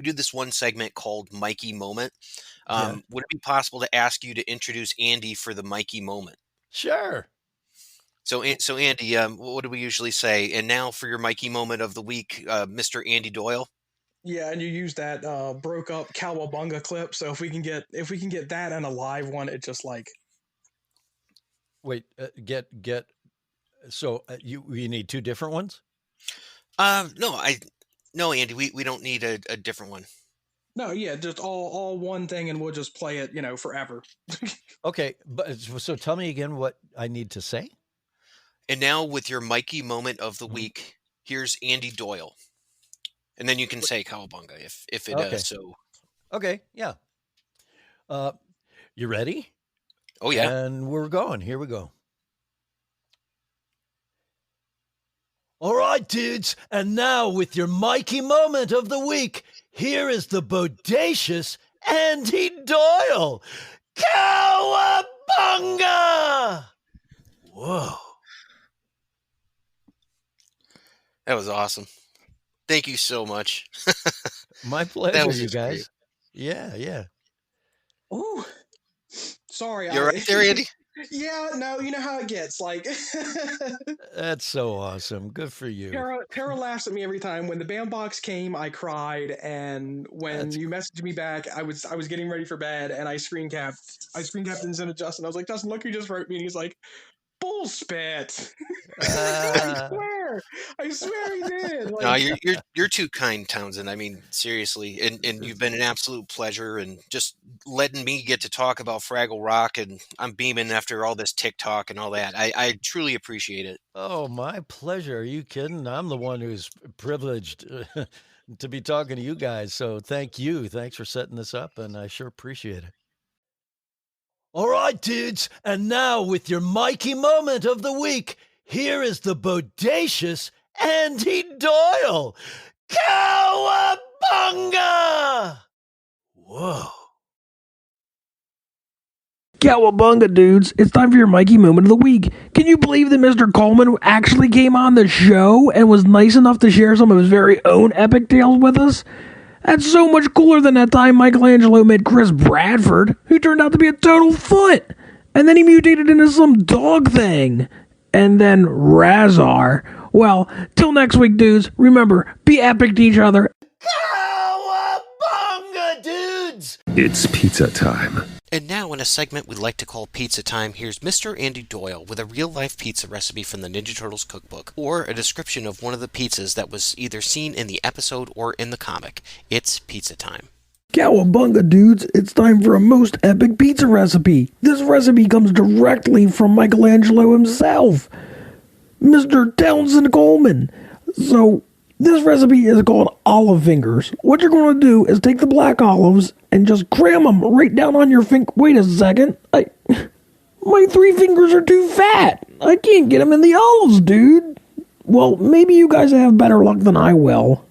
do this one segment called Mikey Moment. Yeah. Would it be possible to ask you to introduce Andy for the Mikey Moment? Sure. So Andy, what do we usually say? And now for your Mikey Moment of the week, Mr. Andy Doyle. Yeah, and you use that broke up Cowabunga clip. So if we can get that and a live one, it just like Wait, get so you need two different ones? No, Andy, we don't need a different one. no, yeah, just all one thing, and we'll just play it, forever. Okay, but so tell me again what I need to say. And now with your Mikey Moment of the Mhm. week, here's Andy Doyle. And then you can say Cowabunga if it Okay. so. Okay, yeah. You ready? Oh yeah. And we're going. Here we go. All right, dudes. And now with your Mikey Moment of the week, here is the bodacious Andy Doyle. Cowabunga! Whoa. That was awesome. Thank you so much. My pleasure, was you just great. guys. Yeah. Ooh, sorry, You're right there, Andy. Yeah, no, you know how it gets. Like, That's so awesome. Good for you. Tara laughs at me every time. When the band box came, I cried, and when That's- you messaged me back, I was getting ready for bed, and I screen capped and sent it to Justin. I was like, Justin, look who just wrote me, and he's like, bullspit. I swear he did. No, you're too kind, Townsend. I mean, seriously, and you've been an absolute pleasure, and just letting me get to talk about Fraggle Rock, and I'm beaming after all this TikTok and all that. I truly appreciate it. Oh, my pleasure. Are you kidding? I'm the one who's privileged to be talking to you guys. So thank you. Thanks for setting this up, and I sure appreciate it. All right, dudes. And now with your Mikey Moment of the week, here is the bodacious Andy Doyle. Cowabunga! Whoa. Cowabunga, dudes. It's time for your Mikey Moment of the Week. Can you believe that Mr. Coleman actually came on the show and was nice enough to share some of his very own epic tales with us? That's so much cooler than that time Michelangelo met Chris Bradford, who turned out to be a total foot. And then he mutated into some dog thing. And then Razar. Well, till next week, dudes, remember, be epic to each other. Cowabunga, dudes! It's pizza time. And now, in a segment we like to call Pizza Time, here's Mr. Andy Doyle with a real-life pizza recipe from the Ninja Turtles cookbook, or a description of one of the pizzas that was either seen in the episode or in the comic. It's Pizza Time. Cowabunga, dudes, it's time for a most epic pizza recipe. This recipe comes directly from Michelangelo himself, Mr. Townsend Coleman. So, this recipe is called olive fingers. What you're going to do is take the black olives and just cram them right down on your finger. Wait a second. My 3 fingers are too fat. I can't get them in the olives, dude. Well, maybe you guys have better luck than I will.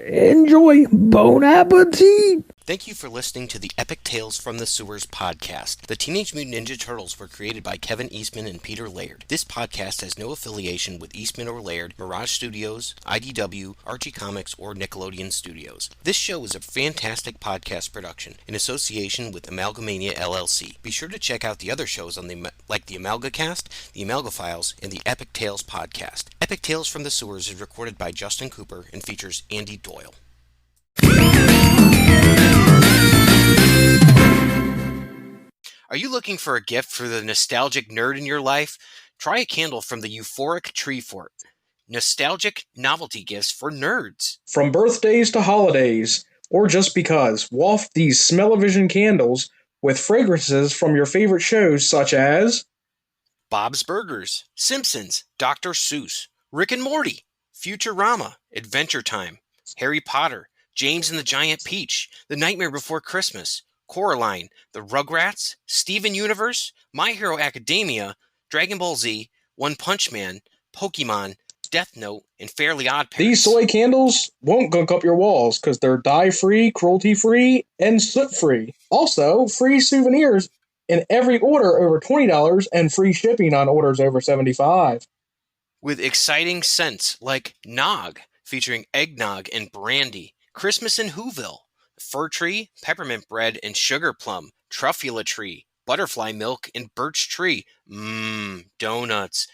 Enjoy. Bon appetit. Thank you for listening to the Epic Tales from the Sewers podcast. The Teenage Mutant Ninja Turtles were created by Kevin Eastman and Peter Laird. This podcast has no affiliation with Eastman or Laird, Mirage Studios, IDW, Archie Comics, or Nickelodeon Studios. This show is a fantastic podcast production in association with Amalgamania LLC. Be sure to check out the other shows on like the AmalgaCast, the Amalga Files, and the Epic Tales podcast. Epic Tales from the Sewers is recorded by Justin Cooper and features Andy Doyle. Are you looking for a gift for the nostalgic nerd in your life? Try a candle from the Euphoric Tree Fort. Nostalgic novelty gifts for nerds. From birthdays to holidays, or just because, waft these smell-o-vision candles with fragrances from your favorite shows such as Bob's Burgers, Simpsons, Dr. Seuss, Rick and Morty, Futurama, Adventure Time, Harry Potter, James and the Giant Peach, The Nightmare Before Christmas, Coraline, The Rugrats, Steven Universe, My Hero Academia, Dragon Ball Z, One Punch Man, Pokemon, Death Note, and Fairly Odd Parents. These soy candles won't gunk up your walls because they're dye-free, cruelty-free, and soot-free. Also, free souvenirs in every order over $20 and free shipping on orders over $75. With exciting scents like Nog, featuring eggnog and brandy, Christmas in Whoville, Fir Tree, Peppermint Bread and Sugar Plum, Truffula Tree, Butterfly Milk and Birch Tree, donuts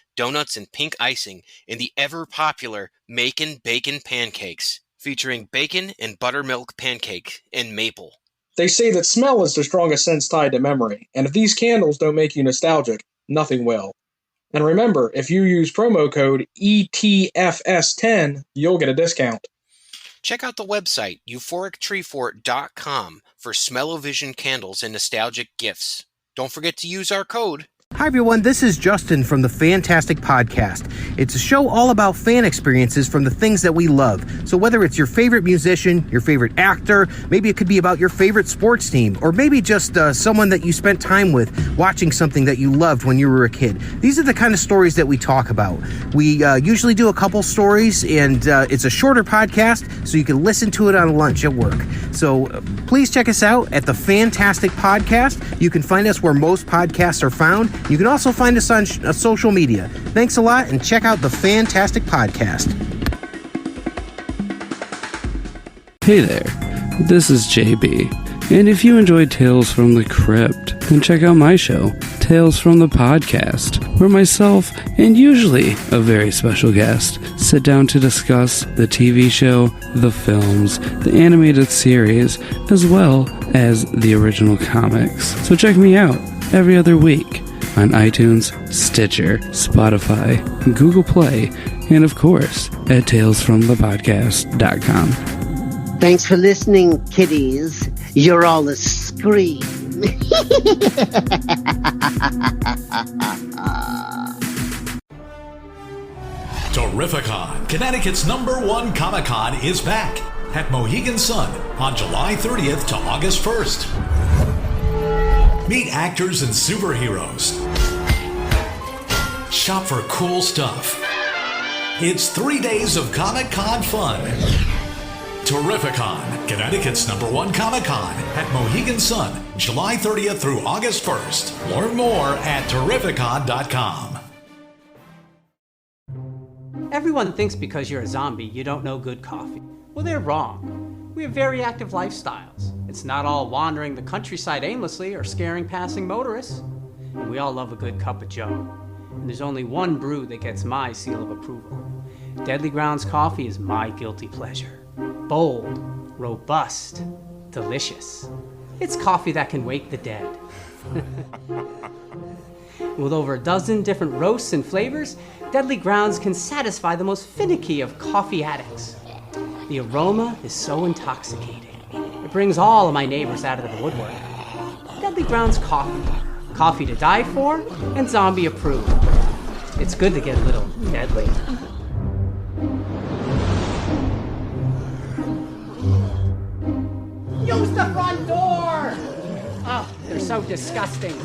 and pink icing, and the ever-popular Macon Bacon Pancakes, featuring bacon and buttermilk pancake and maple. They say that smell is the strongest sense tied to memory, and if these candles don't make you nostalgic, nothing will. And remember, if you use promo code ETFS10, you'll get a discount. Check out the website, euphorictreefort.com, for smell-o-vision candles and nostalgic gifts. Don't forget to use our code. Hi everyone, this is Justin from the Fantastic Podcast. It's a show all about fan experiences from the things that we love. So whether it's your favorite musician, your favorite actor, maybe it could be about your favorite sports team, or maybe just someone that you spent time with watching something that you loved when you were a kid. These are the kind of stories that we talk about. We usually do a couple stories, and it's a shorter podcast, so you can listen to it on lunch at work. So please check us out at the Fantastic Podcast. You can find us where most podcasts are found. You can also find us on social media. Thanks a lot, and check out the Fantastic Podcast. Hey there, this is JB, and if you enjoyed Tales from the Crypt, then check out my show, Tales from the Podcast, where myself, and usually a very special guest, sit down to discuss the TV show, the films, the animated series, as well as the original comics. So check me out every other week on iTunes, Stitcher, Spotify, Google Play, and of course at talesfromthepodcast.com. Thanks for listening, kiddies. You're all a scream. Terrificon, Connecticut's #1 Comic-Con, is back at Mohegan Sun on July 30th to August 1st. Meet actors and superheroes. Shop for cool stuff. It's 3 days of Comic-Con fun. Terrificon, Connecticut's #1 Comic-Con at Mohegan Sun, July 30th through August 1st. Learn more at Terrificon.com. Everyone thinks because you're a zombie, you don't know good coffee. Well, they're wrong. We have very active lifestyles. It's not all wandering the countryside aimlessly or scaring passing motorists. And we all love a good cup of joe. And there's only one brew that gets my seal of approval. Deadly Grounds coffee is my guilty pleasure. Bold, robust, delicious. It's coffee that can wake the dead. With over a dozen different roasts and flavors, Deadly Grounds can satisfy the most finicky of coffee addicts. The aroma is so intoxicating. It brings all of my neighbors out of the woodwork. Deadly Grounds coffee. Coffee to die for and zombie approved. It's good to get a little deadly. Use the front door! Oh, they're so disgusting.